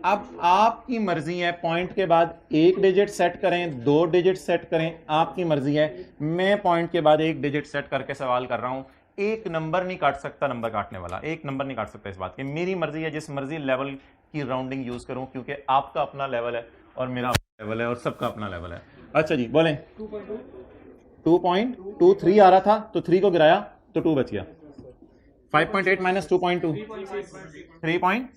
Speaker 1: अब आपकी मर्जी है, पॉइंट के बाद 1 डिजिट सेट करें, 2 डिजिट सेट करें, आपकी मर्जी है। मैं पॉइंट के बाद 1 डिजिट सेट करके सवाल कर रहा हूं। एक नंबर नहीं काट सकता नंबर काटने वाला, एक नंबर नहीं काट सकता। इस बात की मेरी मर्जी है, जिस मर्जी लेवल की राउंडिंग यूज करूं, क्योंकि आपका अपना लेवल है और मेरा अपना लेवल है और सबका अपना लेवल है। अच्छा जी बोलें। 2.23 आ रहा था तो 3 को गिराया तो 2 बच गया। 5.8 माइनस 2.2 3.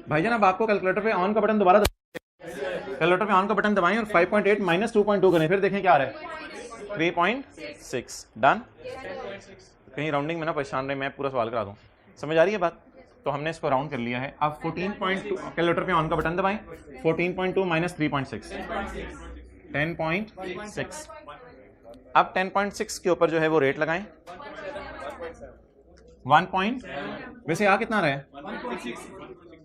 Speaker 1: भाईजान अब आपको कैलकुलेटर पे ऑन का बटन दोबारा कैलकुलेटर पे ऑन का बटन दबाएं और 5.8 माइनस 2.2 करें, फिर देखें क्या आ रहा है। 3.6 डन। कहीं राउंडिंग में ना परेशान रहे, मैं पूरा सवाल करा दूं। समझ आ रही है बात? तो हमने इसको राउंड कर लिया है। अब 14.2 कैलकुलेटर पे ऑन का बटन दबाएं। 14.2 माइनस 3.6 10.6। अब 10.6 के ऊपर जो है वो रेट लगाएं। 1 पॉइंट, वैसे आ कितना रहा है?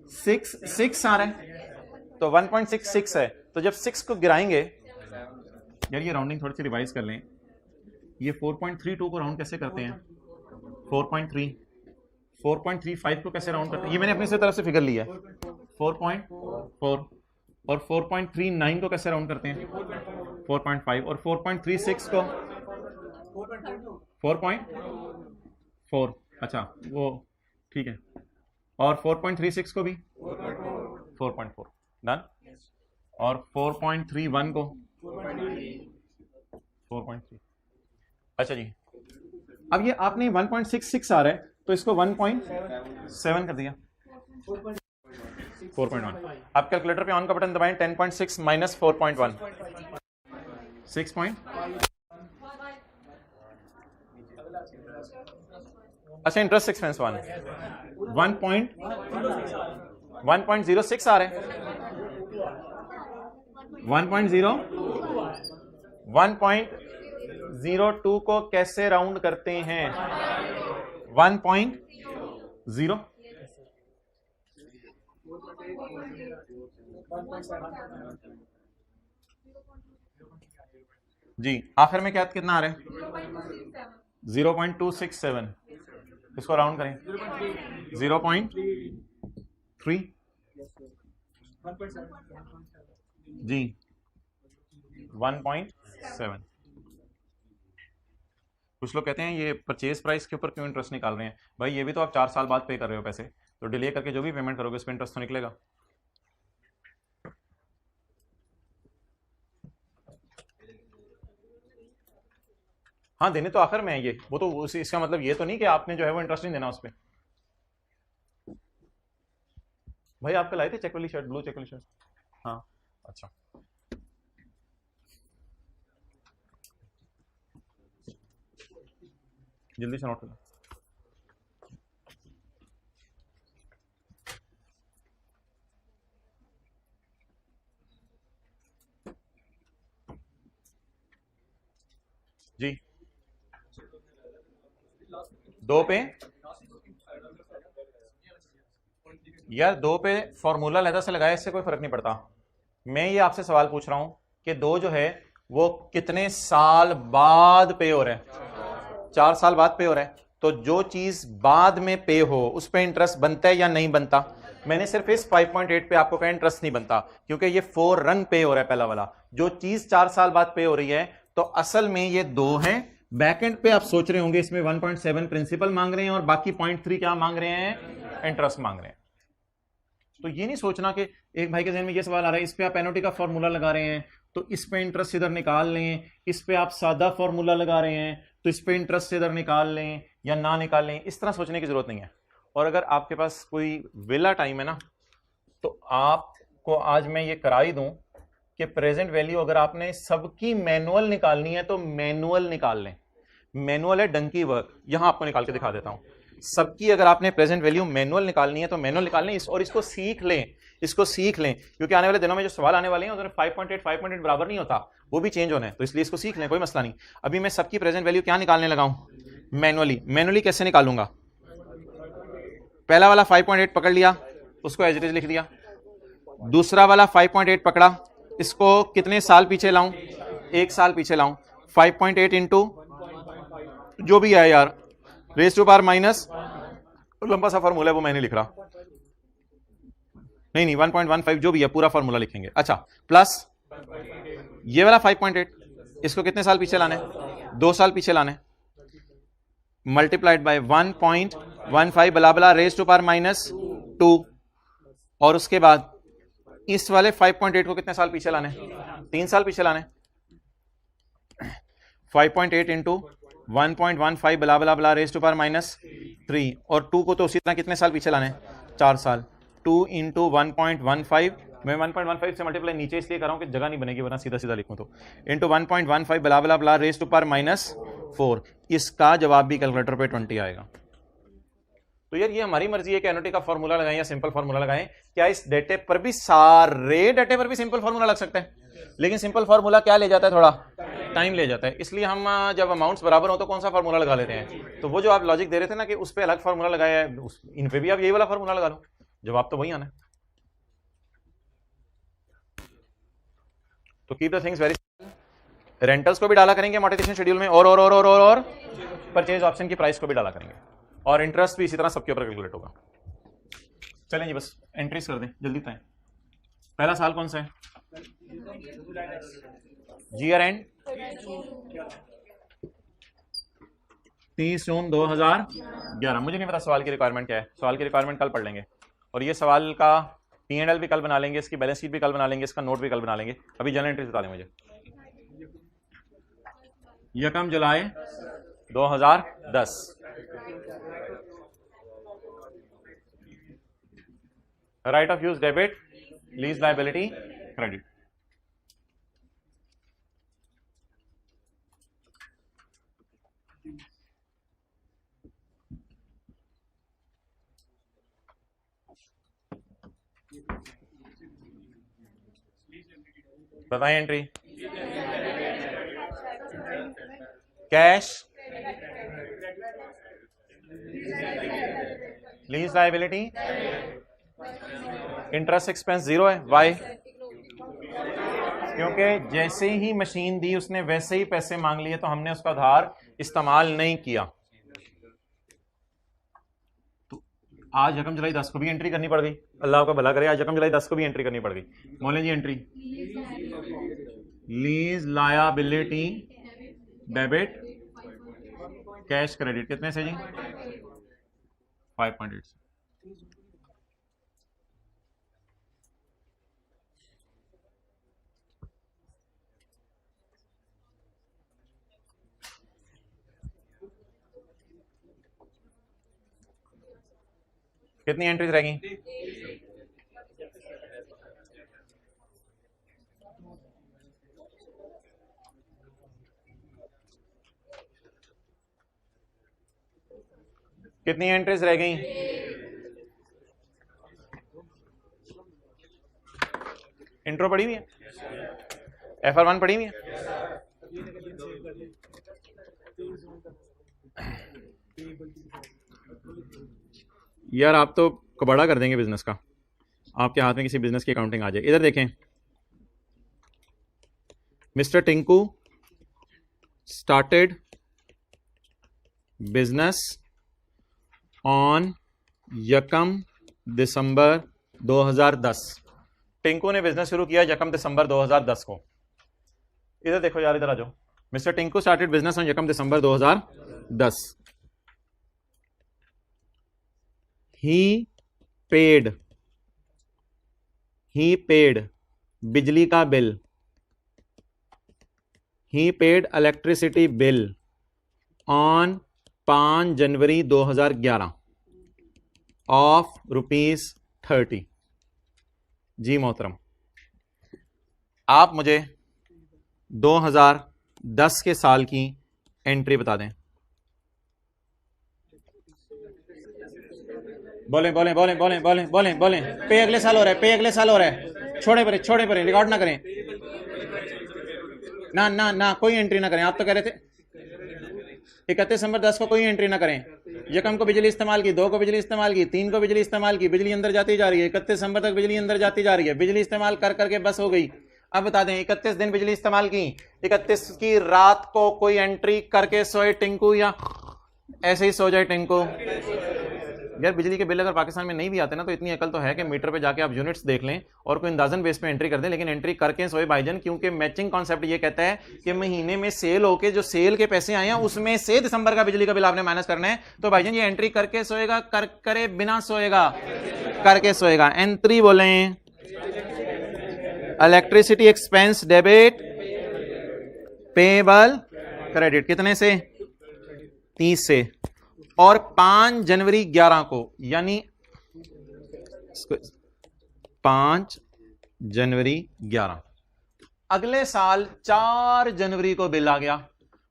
Speaker 1: 6 आ रहा है, तो 1.66 है। तो जब 6 को गिराएंगे, यार ये राउंडिंग थोड़ी सी रिवाइज कर लें। ये 4.32 को राउंड कैसे करते हैं? 4.35 को कैसे राउंड करते हैं? ये मैंने अपनी से तरफ से फिगर लिया है। 4.4 और 4.39 को कैसे राउंड करते हैं? 4.5 और 4.36 को 4.4। अच्छा वो ठीक है, और 4.36 को भी 4.4 डन, और 4.31 को 4.3। अच्छा जी, अब ये आपने 1.66 आ रहा है तो इसको 1.7 कर दिया। 4.1। आप कैलकुलेटर पे ऑन का बटन दबाएं। 10.6 माइनस 4.1 6 पॉइंट। अच्छा, इंटरेस्ट एक्सपेंस 1.06 आ रहे हैं। 1.02 को कैसे राउंड करते हैं? 1.0। जी, आखिर में क्या कितना आ रहा है? 0.267। इसको राउंड करें 0.3 जी 1.7। कुछ लोग कहते हैं ये परचेज प्राइस के ऊपर क्यों इंटरेस्ट निकाल रहे हैं? भाई ये भी तो आप 4 साल बाद पे कर रहे हो पैसे, तो डिले करके जो भी पेमेंट करोगे उस पर इंटरेस्ट तो निकलेगा। हाँ, देने तो आखिर में है ये, वो तो इसका मतलब ये तो नहीं कि आपने जो है वो इंटरेस्ट नहीं देना उस पर। भाई आपके लाए थे चेक वाली शर्ट, ब्लू चेक वाली शर्ट? हाँ अच्छा, जल्दी से नोट कर लो। जी 2 पे यार, 2 पे फॉर्मूला अलग से लगाया, इससे कोई फर्क नहीं पड़ता। मैं ये आपसे सवाल पूछ रहा हूं कि 2 जो है वो कितने साल बाद पे हो रहा है? 4 साल बाद पे हो रहा है। तो जो चीज बाद में पे हो उस पे इंटरेस्ट बनता है या नहीं बनता? मैंने सिर्फ इस 5.8 पे आपको कहा इंटरेस्ट नहीं बनता, क्योंकि ये 4 रन पे हो रहा है पहला वाला। जो चीज 4 साल बाद पे हो रही है तो असल में ये 2 है। बैकएंड पे आप सोच रहे होंगे इसमें 1.7 प्रिंसिपल मांग रहे हैं और बाकी 0.3 क्या मांग रहे हैं? इंटरेस्ट मांग रहे हैं। तो ये नहीं सोचना कि एक भाई के जहन में ये सवाल आ रहा है, इस पे आप पेनल्टी का फॉर्मूला लगा रहे हैं तो इस पे इंटरेस्ट इधर निकाल लें, इस पे आप सादा फॉर्मूला लगा रहे हैं तो इस पे इंटरेस्ट इधर निकाल लें या ना निकाल लें। इस तरह सोचने की जरूरत नहीं है। और अगर आपके पास कोई वेला टाइम है ना, तो आपको आज मैं ये करा ही दूं कि प्रेजेंट वैल्यू अगर आपने सबकी मैनुअल निकालनी है तो मैनुअल निकाल लें। मैनुअल है डंकी वर्क, यहां आपको निकाल के दिखा देता हूं। सबकी अगर आपने प्रेजेंट वैल्यू मैनुअल निकालनी है तो मैनुअल निकाल लें और इसको सीख लें, इसको सीख लें, क्योंकि आने वाले दिनों में जो सवाल आने वाले हैं उधर 5.8 बराबर नहीं होता, वो भी चेंज होना है, तो इसलिए इसको सीख लें, कोई मसला नहीं। अभी मैं सबकी प्रेजेंट वैल्यू क्या निकालने लगा हूं? मैनुअली कैसे निकालूंगा? पहला वाला 5.8 पकड़ लिया, उसको एज इट इज लिख दिया। दूसरा वाला 5.8 पकड़ा, इसको कितने साल पीछे लाऊं? 1 साल पीछे लाऊं। 5.8 इंटू जो भी है यार, रेज टू पावर माइनस, लंबा सा फॉर्मूला है वो मैंने लिख रहा, नहीं 1.15 जो भी है पूरा फॉर्मूला लिखेंगे। अच्छा, प्लस ये वाला 5.8, इसको कितने साल पीछे लाने? 2 साल पीछे लाने, मल्टीप्लाइड बाय 1.15 बला बला रेज टू पावर माइनस 2, और उसके बाद इस वाले 5.8 को कितने साल पीछे लाने? 3 साल पीछे लाने। 5.8 इंटू 1.15 बला बला बला रेज टू पावर माइनस 3, और 2 को तो उसी तरह कितने साल पीछे लाने? 4 साल। 2 इंटू 1.15, मैं 1.15 से मल्टीप्लाई नीचे इसलिए कर रहा हूं कि जगह नहीं बनेगी, वरना सीधा सीधा लिखूं तो, इंटू 1.15 बला बला बला रेज टू पावर माइनस 4। इसका जवाब भी कैलकुलेटर पे 20 आएगा। तो यार ये हमारी मर्जी है कि एनोटी का फॉर्मूला लगाएं या सिंपल फॉर्मूला लगाएं। क्या इस डेटे पर भी, सारे डेटे पर भी सिंपल फॉर्मूला लग सकता है? लेकिन सिंपल फॉर्मूला क्या ले जाता है? थोड़ा टाइम ले जाता है। इसलिए हम जब अमाउंट्स बराबर हो तो कौन सा फॉर्मूला लगा लेते हैं। तो वो जो आप लॉजिक दे रहे थे ना कि उस पर अलग फॉर्मूला लगाया है, इन पे भी आप यही वाला फॉर्मूला लगा लो, जवाब तो वही आना है। तो keep the things very. Rentals को भी डाला करेंगे अमॉर्टाइजेशन शेड्यूल में, और परचेज ऑप्शन की प्राइस को भी डाला करेंगे, और इंटरेस्ट भी इसी तरह सबके ऊपर कैलकुलेट होगा। चलें जी, बस एंट्रीज कर दें जल्दी तय। पहला साल कौन सा है? जीआर एंड 30 जून 2011। मुझे नहीं पता सवाल की रिक्वायरमेंट क्या है, सवाल की रिक्वायरमेंट कल पढ़ लेंगे, और ये सवाल का P&L भी कल बना लेंगे, इसकी बैलेंस शीट भी कल बना लेंगे, इसका नोट भी कल बना लेंगे। अभी जनरल एंट्रीज बता दें मुझे। 1 जुलाई 2010, right of use debit, lease liability credit. बताइए entry. Cash, lease liability, interest expense zero है। वाई? क्योंकि जैसे ही मशीन दी उसने वैसे ही पैसे मांग लिए, तो हमने उसका उधार इस्तेमाल नहीं किया। तो आज यकम जुलाई 10 को भी एंट्री करनी पड़ गई। अल्लाह का भला करे, आज यकम जुलाई 10 को भी एंट्री करनी पड़ गई। बोले जी entry. Lease liability debit, cash credit कितने से जी? 5.8 से। कितनी एंट्रीज रहेंगी? कितनी एंट्रीज रह गई? इंट्रो पढ़ी हुई है? FR1 पढ़ी हुई है? यार आप तो कबाड़ा कर देंगे बिजनेस का, आपके हाथ में किसी बिजनेस की अकाउंटिंग आ जाए। इधर देखें, mister Tinku started business on 1 दिसंबर 2010। टिंकू ने बिजनेस शुरू किया 1 दिसंबर 2010 को। इधर देखो यार, इधर आ जाओ। Mister Tinku started business on 1 December 2010। He paid बिजली का bill, he paid electricity bill on 5 January 2011 of ₹30। जी मोहतरम, आप मुझे 2010 के साल की एंट्री बता दें। बोलें बोलें बोलें बोलें बोलें बोलें बोलें। पे अगले साल हो रहा है, पे अगले साल हो रहा है। छोड़े परे रिकॉर्ड ना करें। ना ना ना कोई एंट्री ना करें। आप तो कह रहे थे 31 दिसंबर 10 को कोई एंट्री ना करें। 1 को बिजली इस्तेमाल की, 2 को बिजली इस्तेमाल की, 3 को बिजली इस्तेमाल की, बिजली अंदर जाती जा रही है। 31 दिसंबर तक बिजली अंदर जाती जा रही है। बिजली इस्तेमाल कर करके बस हो गई। अब बता दें 31 दिन बिजली इस्तेमाल की, 31 की रात को कोई एंट्री करके सोए टिंकू, या ऐसे ही सो जाए टिंकू? यार बिजली के बिल अगर पाकिस्तान में नहीं भी आते ना, तो इतनी अकल तो है कि मीटर पे जाके आप यूनिट्स देख लें और कोई अंदाजन बेस पे एंट्री कर दें, लेकिन एंट्री करके सोए भाईजान। क्योंकि मैचिंग कॉन्सेप्ट ये कहता है कि महीने में सेल होके जो सेल के पैसे आए हैं उसमें से दिसंबर का बिजली का बिल आपने माइनस करना है। तो भाईजान ये एंट्री करके सोएगा, करे बिना सोएगा? करके सोएगा। एंट्री बोले electricity expense debit, payable credit कितने से? 30 से। और 5 जनवरी 11 को, यानी 5 जनवरी 11, अगले साल 4 जनवरी को बिल आ गया।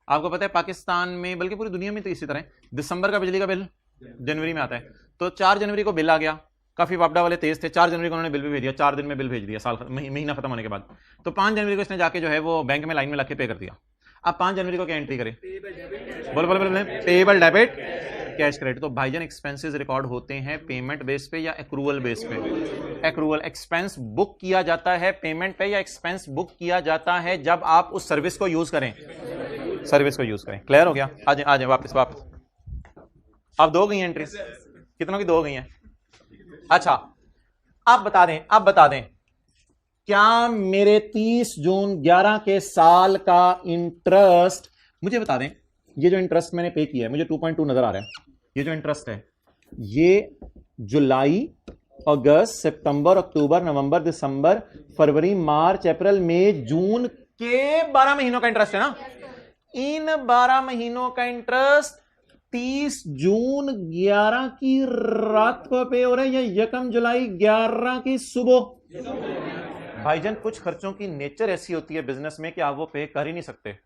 Speaker 1: आपको पता है पाकिस्तान में, बल्कि पूरी दुनिया में तो इसी तरह दिसंबर का बिजली का बिल जनवरी में आता है। तो 4 जनवरी को बिल आ गया। काफी वापडा वाले तेज थे, 4 जनवरी को उन्होंने बिल भी भेज दिया, 4 दिन में बिल भेज दिया, साल महीना खत्म होने के बाद। तो 5 जनवरी को इसने जाके जो है वो बैंक में लाइन में लग के पे कर दिया। अब 5 जनवरी को क्या एंट्री करे? बोल पेबल डेबिट, कैश क्रेडिट। तो भाईजान एक्सपेंसेस रिकॉर्ड होते हैं पेमेंट बेस पे या एक्रूवल बेस पे? एक्रूवल। एक्सपेंस बुक किया जाता है पेमेंट पे, या एक्सपेंस बुक किया जाता है जब आप उस सर्विस को यूज करें? सर्विस को यूज करें। क्लियर हो गया? आ जाए वापस। अब 2 गई एंट्रीज, कितनों की 2 गई हैं? अच्छा अब बता दें क्या मेरे 30 जून 11 के साल का इंटरेस्ट, मुझे बता दें, ये जो इंटरेस्ट मैंने पे किया है, मुझे 2.2 नजर आ रहा है। ये जो इंटरेस्ट है ये जुलाई, अगस्त, सितंबर, अक्टूबर, नवंबर, दिसंबर, फरवरी, मार्च, अप्रैल, मई, जून के 12 महीनों का इंटरेस्ट है ना। इन 12 महीनों का इंटरेस्ट 30 जून 11 की रात को पे हो रहा है या यकम जुलाई 11 की सुबह? भाईजान कुछ खर्चों की नेचर ऐसी होती है बिजनेस में कि आप वो पे कर ही नहीं सकते।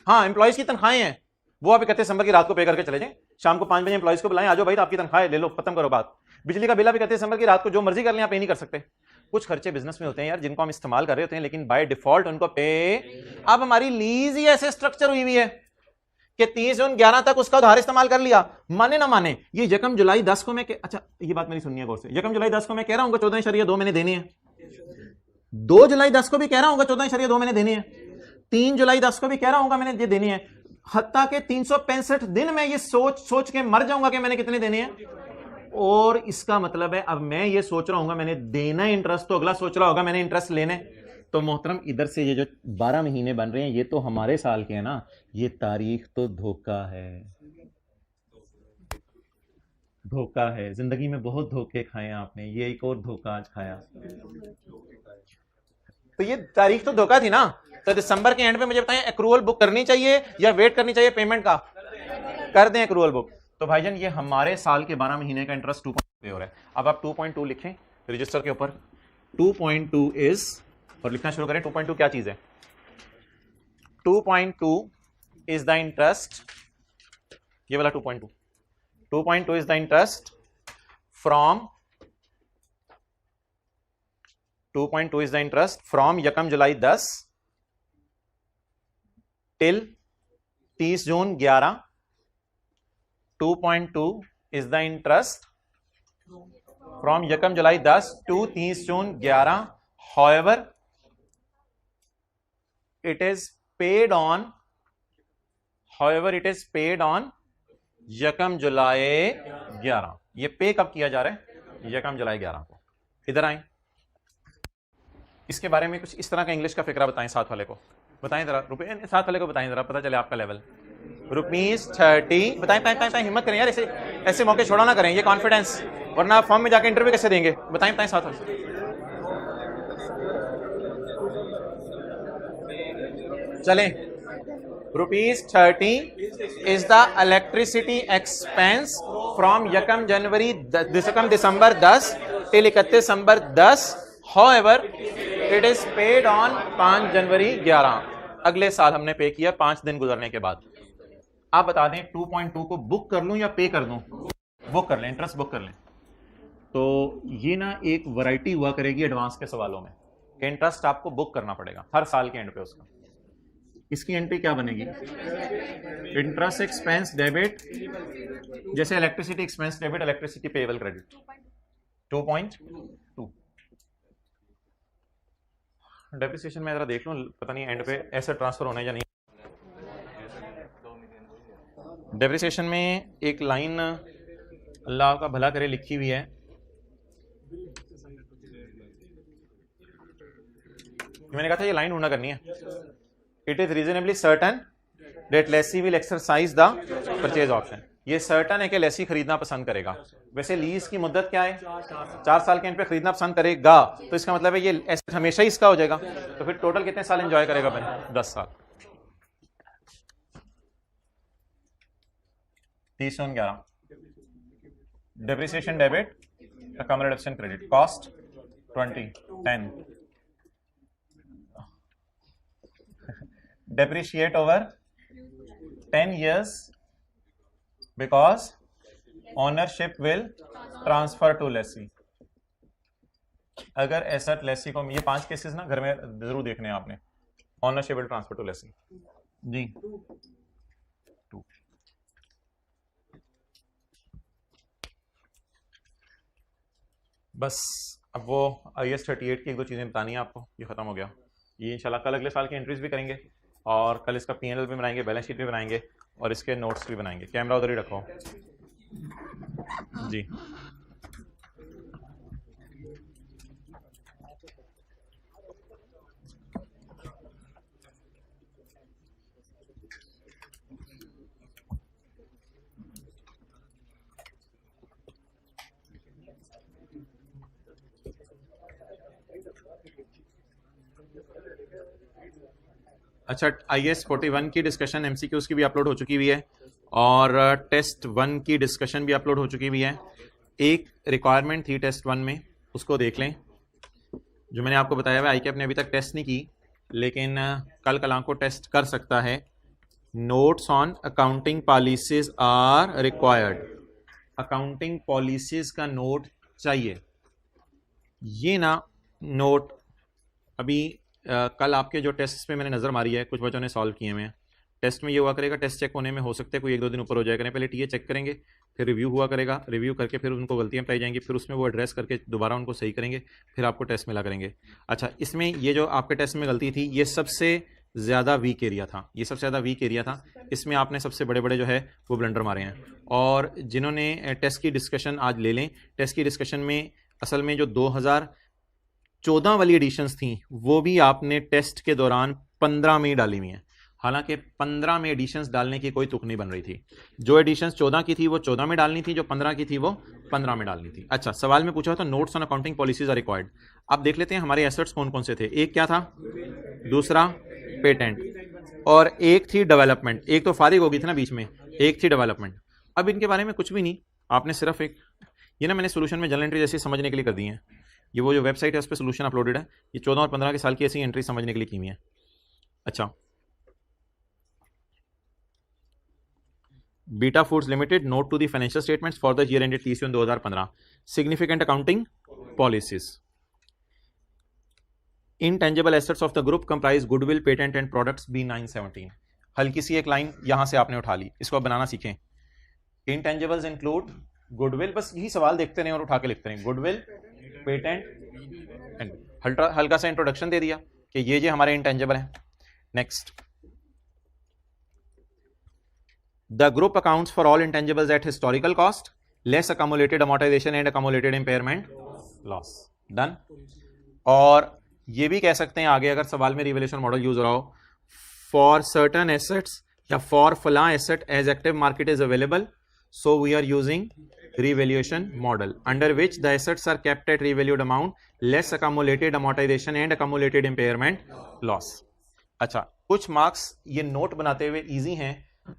Speaker 1: हाँ, एम्प्लॉइज की तनख्वाहें हैं, वो आप 31 दिसंबर की रात को पे करके चले जाएं, शाम को 5 बजे एम्प्लॉइज को बुलाएं, आ जाओ भाई आपकी तनख्वाह ले लो, खत्म करो बात। बिजली का बिल आप 31 दिसंबर की रात को जो मर्जी कर लें, आप पे नहीं कर सकते। कुछ खर्चे बिजनेस में होते हैं यार जिनको हम इस्तेमाल कर रहे होते हैं, लेकिन बाय डिफॉल्ट उनको पे। अब हमारी लीज ही ऐसे स्ट्रक्चर हुई हुई है कि 30 जून 11 तक उसका उधार इस्तेमाल कर लिया, माने ना माने। ये यकम जुलाई 10 को मैं अच्छा ये बात मेरी सुनिए गौर से, यकम जुलाई 10 को मैं कह रहा हूं 14.2 महीने देने हैं, 2 जुलाई 10 को भी कह रहा हूं 14.2 महीने देने हैं, 3 जुलाई 10 को भी कह रहा हूं मैंने ये देने हैं, हत्ता के 365 दिन में ये सोच के मर जाऊंगा कि मैंने कितने देने हैं। और इसका मतलब है अब मैं ये सोच रहा हूं मैंने देना इंटरेस्ट, तो अगला सोच रहा होगा मैंने इंटरेस्ट लेने। तो मोहतरम इधर से ये जो 12 महीने बन रहे हैं ये तो हमारे साल के हैं ना, ये तारीख तो धोखा है, धोखा है। जिंदगी में बहुत धोखे खाए आपने, ये एक और धोखा आज खाया। तो ये तारीख तो धोखा थी ना। तो दिसंबर के एंड पे मुझे बताएं एक्रूअल बुक करनी चाहिए या वेट करनी चाहिए पेमेंट का? कर दें एक्रूअल बुक। तो भाईजान ये हमारे साल के 12 महीने का इंटरेस्ट 2.2 पे हो रहा है। अब आप 2.2 लिखें रजिस्टर के ऊपर। 2.2 इज, और लिखना शुरू करें 2.2 क्या चीज है। 2.2 इज द इंटरेस्ट, ये वाला 2.2, 2.2 is the interest from 2.2 is the interest from यकम जुलाई 10 till 30 June 11। 2.2 is the interest from यकम जुलाई 10 to 30 June 11। However, it is paid on, यकम जुलाई 11। ये पे कब किया जा रहा है? यकम जुलाई 11 को। इधर आए, इसके बारे में कुछ इस तरह का इंग्लिश का फिक्रा बताएं साथ वाले को, बताएं जरा, रुपए साथ वाले को बताएं जरा, पता चले आपका लेवल। ₹30 बताएं, हिम्मत करें यार, ऐसे मौके छोड़ा ना करें, ये कॉन्फिडेंस, वरना आप फॉर्म में जाके इंटरव्यू कैसे देंगे? बताएं साथ वाले। चलें, ₹30 is the electricity expense from यकम दिसंबर 10 till 31 December 10। However, it is paid on 5 जनवरी 11। अगले साल हमने पे किया 5 दिन गुजरने के बाद। आप बता दें 2.2 को बुक कर लूं या पे कर दूं? बुक कर लें, इंटरेस्ट बुक कर लें। तो ये ना एक वैरायटी हुआ करेगी एडवांस के सवालों में कि इंटरेस्ट आपको बुक करना पड़ेगा हर साल के एंड पे उसका। इसकी एंट्री क्या बनेगी? इंटरेस्ट एक्सपेंस डेबिट, जैसे electricity expense debit, electricity payable credit 2.2। Depreciation में जरा देख लूं, पता नहीं एंड पे ऐसे ट्रांसफर होना है या नहीं। डेप्रिसिएशन में एक लाइन अल्लाह का भला करे लिखी हुई है, मैंने कहा था ये लाइन ढूंढना करनी है। It is reasonably certain that lessee will exercise the purchase option. ये सर्टन है कि लेसी खरीदना पसंद करेगा। वैसे लीज की मुद्दत क्या है? 4 साल के एंड पे खरीदना पसंद करेगा, तो इसका मतलब है ये एसेट हमेशा ही इसका हो जाएगा। तो फिर टोटल कितने साल एंजॉय करेगा बहन? 10 साल। 30 जून 11। डेप्रिसिएशन डेबिट, कम reduction credit, cost 10 depreciate over 10 years because ownership will transfer to lessee। अगर एसेट लेसी को, ये 5 केसेस ना घर में जरूर देखने हैं आपने। Ownership will transfer to lessee जी 2। बस अब वो IAS 38 की 1-2 चीजें बतानी है आपको, ये खत्म हो गया। ये इंशाल्लाह कल अगले साल की एंट्रीज भी करेंगे और कल इसका P&L भी बनाएंगे, बैलेंस शीट भी बनाएंगे और इसके नोट्स भी बनाएंगे। कैमरा उधर ही रखो जी। अच्छा, IAS 41 की डिस्कशन MCQs की भी अपलोड हो चुकी हुई है और टेस्ट 1 की डिस्कशन भी अपलोड हो चुकी हुई है। एक रिक्वायरमेंट थी टेस्ट 1 में, उसको देख लें। जो मैंने आपको बताया हुआ आईकैप ने अभी तक टेस्ट नहीं की, लेकिन कल कलाम को टेस्ट कर सकता है। Notes on accounting policies are required. Accounting policies का नोट चाहिए। ये ना नोट अभी कल आपके जो टेस्ट पे मैंने नज़र मारी है, कुछ बच्चों ने सॉल्व किए हुए हैं। टेस्ट में ये हुआ करेगा, टेस्ट चेक होने में हो सकता है कोई 1-2 दिन ऊपर हो जाया करें। पहले टीए चेक करेंगे, फिर रिव्यू हुआ करेगा, रिव्यू करके फिर उनको गलतियां पाई जाएंगी, फिर उसमें वो एड्रेस करके दोबारा उनको सही करेंगे, फिर आपको टेस्ट मिला करेंगे। अच्छा, इसमें ये जो आपके टेस्ट में गलती थी, ये सबसे ज़्यादा वीक एरिया था, ये सबसे ज़्यादा वीक एरिया था। इसमें आपने सबसे बड़े बड़े जो है वो ब्लंडर मारे हैं। और जिन्होंने टेस्ट की डिस्कशन आज ले लें, टेस्ट की डिस्कशन में असल में जो 2014 वाली एडिशंस थी वो भी आपने टेस्ट के दौरान 15 में ही डाली हुई हैं। हालांकि 15 में एडिशंस डालने की कोई तुक नहीं बन रही थी। जो एडिशंस 14 की थी वो 14 में डालनी थी, जो 15 की थी वो 15 में डालनी थी। अच्छा, सवाल में पूछा था notes on accounting policies are required. अब देख लेते हैं हमारे एसेट्स कौन कौन से थे। एक क्या था, दूसरा पेटेंट, और एक थी डेवलपमेंट। एक तो फारिग हो गई थी ना बीच में, एक थी डेवलपमेंट। अब इनके बारे में कुछ भी नहीं, आपने सिर्फ एक ये ना मैंने सोल्यूशन में जनरल एंट्री जैसे समझने के लिए कर दी है। ये वो जो वेबसाइट है उस पर सोल्यूशन अपलोडेड है। ये 14 और 15 के साल की ऐसी एंट्री समझने के लिए की हुई है। अच्छा, Beta Foods Limited note to the financial statements for the year ended 30 June 2015। Significant accounting policies. Intangible assets of the group comprise goodwill, patent and products B 917। हल्की सी एक लाइन यहां से आपने उठा ली, इसको आप बनाना सीखें। इनटेंजिबल्स इंक्लूड गुडविल, बस यही सवाल देखते रहें और उठा के लिखते रहें। गुडविल, पेटेंट एंड हल्का सा इंट्रोडक्शन दे दिया कि ये हमारे इंटेंजिबल हैं। Next, the group accounts for all intangibles at historical cost less accumulated amortisation and accumulated impairment loss. Done. और ये भी कह सकते हैं आगे अगर सवाल में रिवैल्यूएशन मॉडल यूज हो रहा हो, फॉर सर्टन एसेट्स या फॉर फला asset as active market is available, so we are using revaluation model under which the assets are kept at revalued amount less accumulated amortization and accumulated impairment loss। अच्छा, कुछ marks ये note बनाते हुए easy हैं।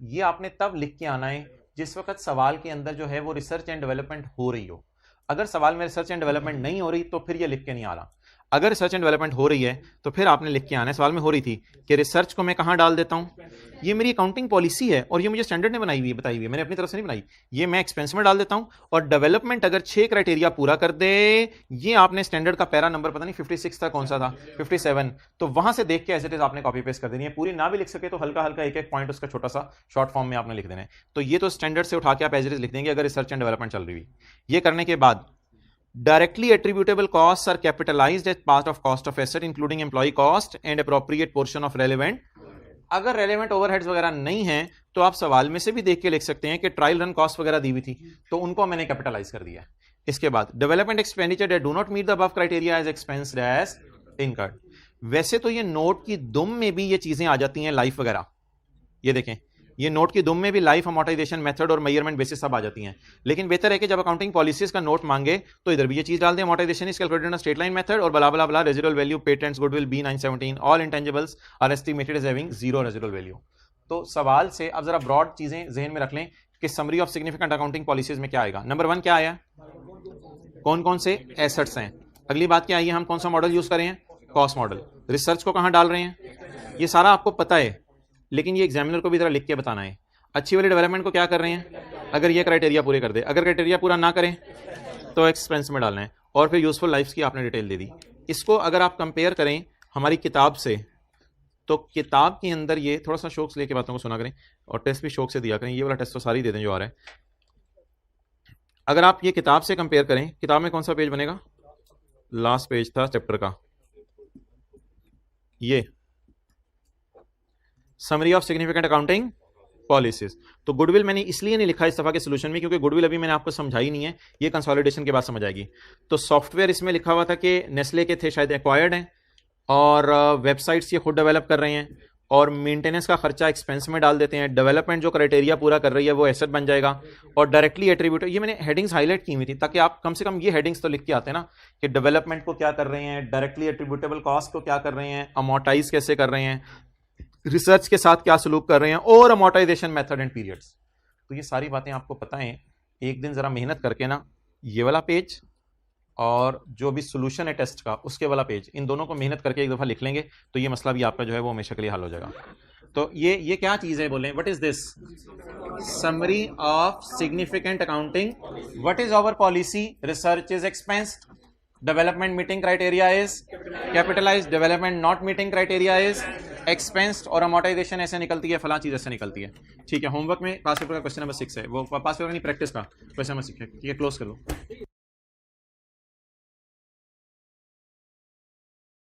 Speaker 1: ये आपने तब लिख के आना है जिस वक्त सवाल के अंदर जो है वो रिसर्च एंड डेवलपमेंट हो रही हो। अगर सवाल में रिसर्च एंड डेवलपमेंट नहीं हो रही तो फिर ये लिख के नहीं आ रहा। अगर रिसर्च एंड डेवलपमेंट हो रही है तो फिर आपने लिख के आना है। सवाल में हो रही थी कि रिसर्च को मैं कहां डाल देता हूं, ये मेरी अकाउंटिंग पॉलिसी है और ये मुझे स्टैंडर्ड ने बनाई हुई है, बताई हुई है, मैंने अपनी तरफ से नहीं बनाई, ये मैं एक्सपेंस में डाल देता हूं। और डेवलपमेंट अगर 6 क्राइटेरिया पूरा कर दे, ये आपने स्टैंडर्ड का पैरा नंबर पता नहीं 56 था, कौन सा था 57, तो वहां से देख के एज इट इज आपने कॉपी पेस्ट कर देनी है। पूरी ना भी लिख सके तो हल्का हल्का एक एक पॉइंट उसका छोटा सा शॉर्ट फॉर्म में आपने लिख देना है। तो ये तो स्टैंडर्ड से उठा के आप एज इट इज लिख देंगे अगर रिसर्च एंड डेवलपमेंट चल रही हुई। ये करने के बाद directly attributable costs are capitalized as part of cost of asset including employee cost and appropriate portion of relevant। अगर रेलेवेंट ओवरहेड्स वगैरह नहीं है तो आप सवाल में से भी देख के लिख सकते हैं कि ट्रायल रन कॉस्ट वगैरह दी हुई थी तो उनको मैंने कैपिटलाइज कर दिया। इसके बाद development expenditure that do not meet the above criteria as expensed as incurred. वैसे तो ये नोट की दुम में भी ये चीजें आ जाती हैं, लाइफ वगैरह। ये देखें, ये नोट की दुम में भी लाइफ, अमोर्टाइजेशन मेथड और मेजरमेंट बेसिस सब आ जाती हैं। लेकिन बेहतर है कि जब अकाउंटिंग पॉलिसीज का नोट मांगे तो इधर भी ये चीज डाल दें, amortisation is calculated in straight line method और बला बला बला, residual value, patents, goodwill B 917, all intangibles are estimated as having 0 residual value. तो सवाल से अब जरा ब्रॉड चीजें जहन में रख लें कि summary of significant accounting policies में क्या आएगा। नंबर 1 क्या आया, कौन कौन से एसेट्स हैं। अगली बात क्या आई है, हम कौन सा मॉडल यूज करें, कॉस्ट मॉडल। रिसर्च को कहां डाल रहे हैं, ये सारा आपको पता है, लेकिन ये एग्जामिनर को भी जरा लिख के बताना है। अच्छी वाली डेवलपमेंट को क्या कर रहे हैं, अगर ये क्राइटेरिया पूरे कर दे, अगर क्राइटेरिया पूरा ना करें तो एक्सपेंस में डालना है। और फिर यूजफुल लाइफ की आपने डिटेल दे दी। इसको अगर आप कंपेयर करें हमारी किताब से तो किताब के अंदर ये थोड़ा सा शौक से लेके बातों को सुना करें और टेस्ट भी शौक से दिया करें। ये वाला टेस्ट तो सारी दे दें जो आ रहा है। अगर आप ये किताब से कंपेयर करें, किताब में कौन सा पेज बनेगा, लास्ट पेज था चैप्टर का, ये summary of significant accounting policies. तो गुडविल मैंने इसलिए नहीं लिखा इस दफा के सॉल्यूशन में क्योंकि गुडविल अभी मैंने आपको समझाई नहीं है, ये कंसोलिडेशन के बाद समझ आएगी। तो सॉफ्टवेयर इसमें लिखा हुआ था कि नेस्ले के थे, शायद एक्वायर्ड हैं, और वेबसाइट्स ये खुद डेवलप कर रहे हैं, और मेंटेनेंस का खर्चा एक्सपेंस में डाल देते हैं। डेवलपमेंट जो क्राइटेरिया पूरा कर रही है वो एसेट बन जाएगा, और डायरेक्टली एट्रीब्यूट, ये मैंने हेडिंग्स हाईलाइट की हुई थी ताकि आप कम से कम ये हेडिंग्स तो लिख के आते हैं ना कि डेवलपमेंट को क्या कर रहे हैं, डायरेक्टली एट्रीब्यूटेबल कॉस्ट को क्या कर रहे हैं, अमोर्टाइज कैसे कर रहे हैं, रिसर्च के साथ क्या सलूक कर रहे हैं, और अमोर्टाइजेशन मेथड एंड पीरियड्स। तो ये सारी बातें आपको पता हैं। एक दिन ज़रा मेहनत करके ना ये वाला पेज और जो भी सोल्यूशन है टेस्ट का उसके वाला पेज, इन दोनों को मेहनत करके एक दफ़ा लिख लेंगे तो ये मसला भी आपका जो है वो हमेशा के लिए हल हो जाएगा। तो ये क्या चीज़ है बोलें, what is this? Summary of significant accounting. What is our policy? Research is expensed, development meeting criteria is capitalised, development not meeting criteria is expensed, और अमोर्टाइजेशन ऐसे निकलती है, फला चीज़ ऐसे निकलती है। ठीक है, होमवर्क में पास पेपर का क्वेश्चन नंबर 6 है, वो पास पेपर नहीं प्रैक्टिस का क्वेश्चन नंबर 6 है। ठीक है, क्लोज कर लो।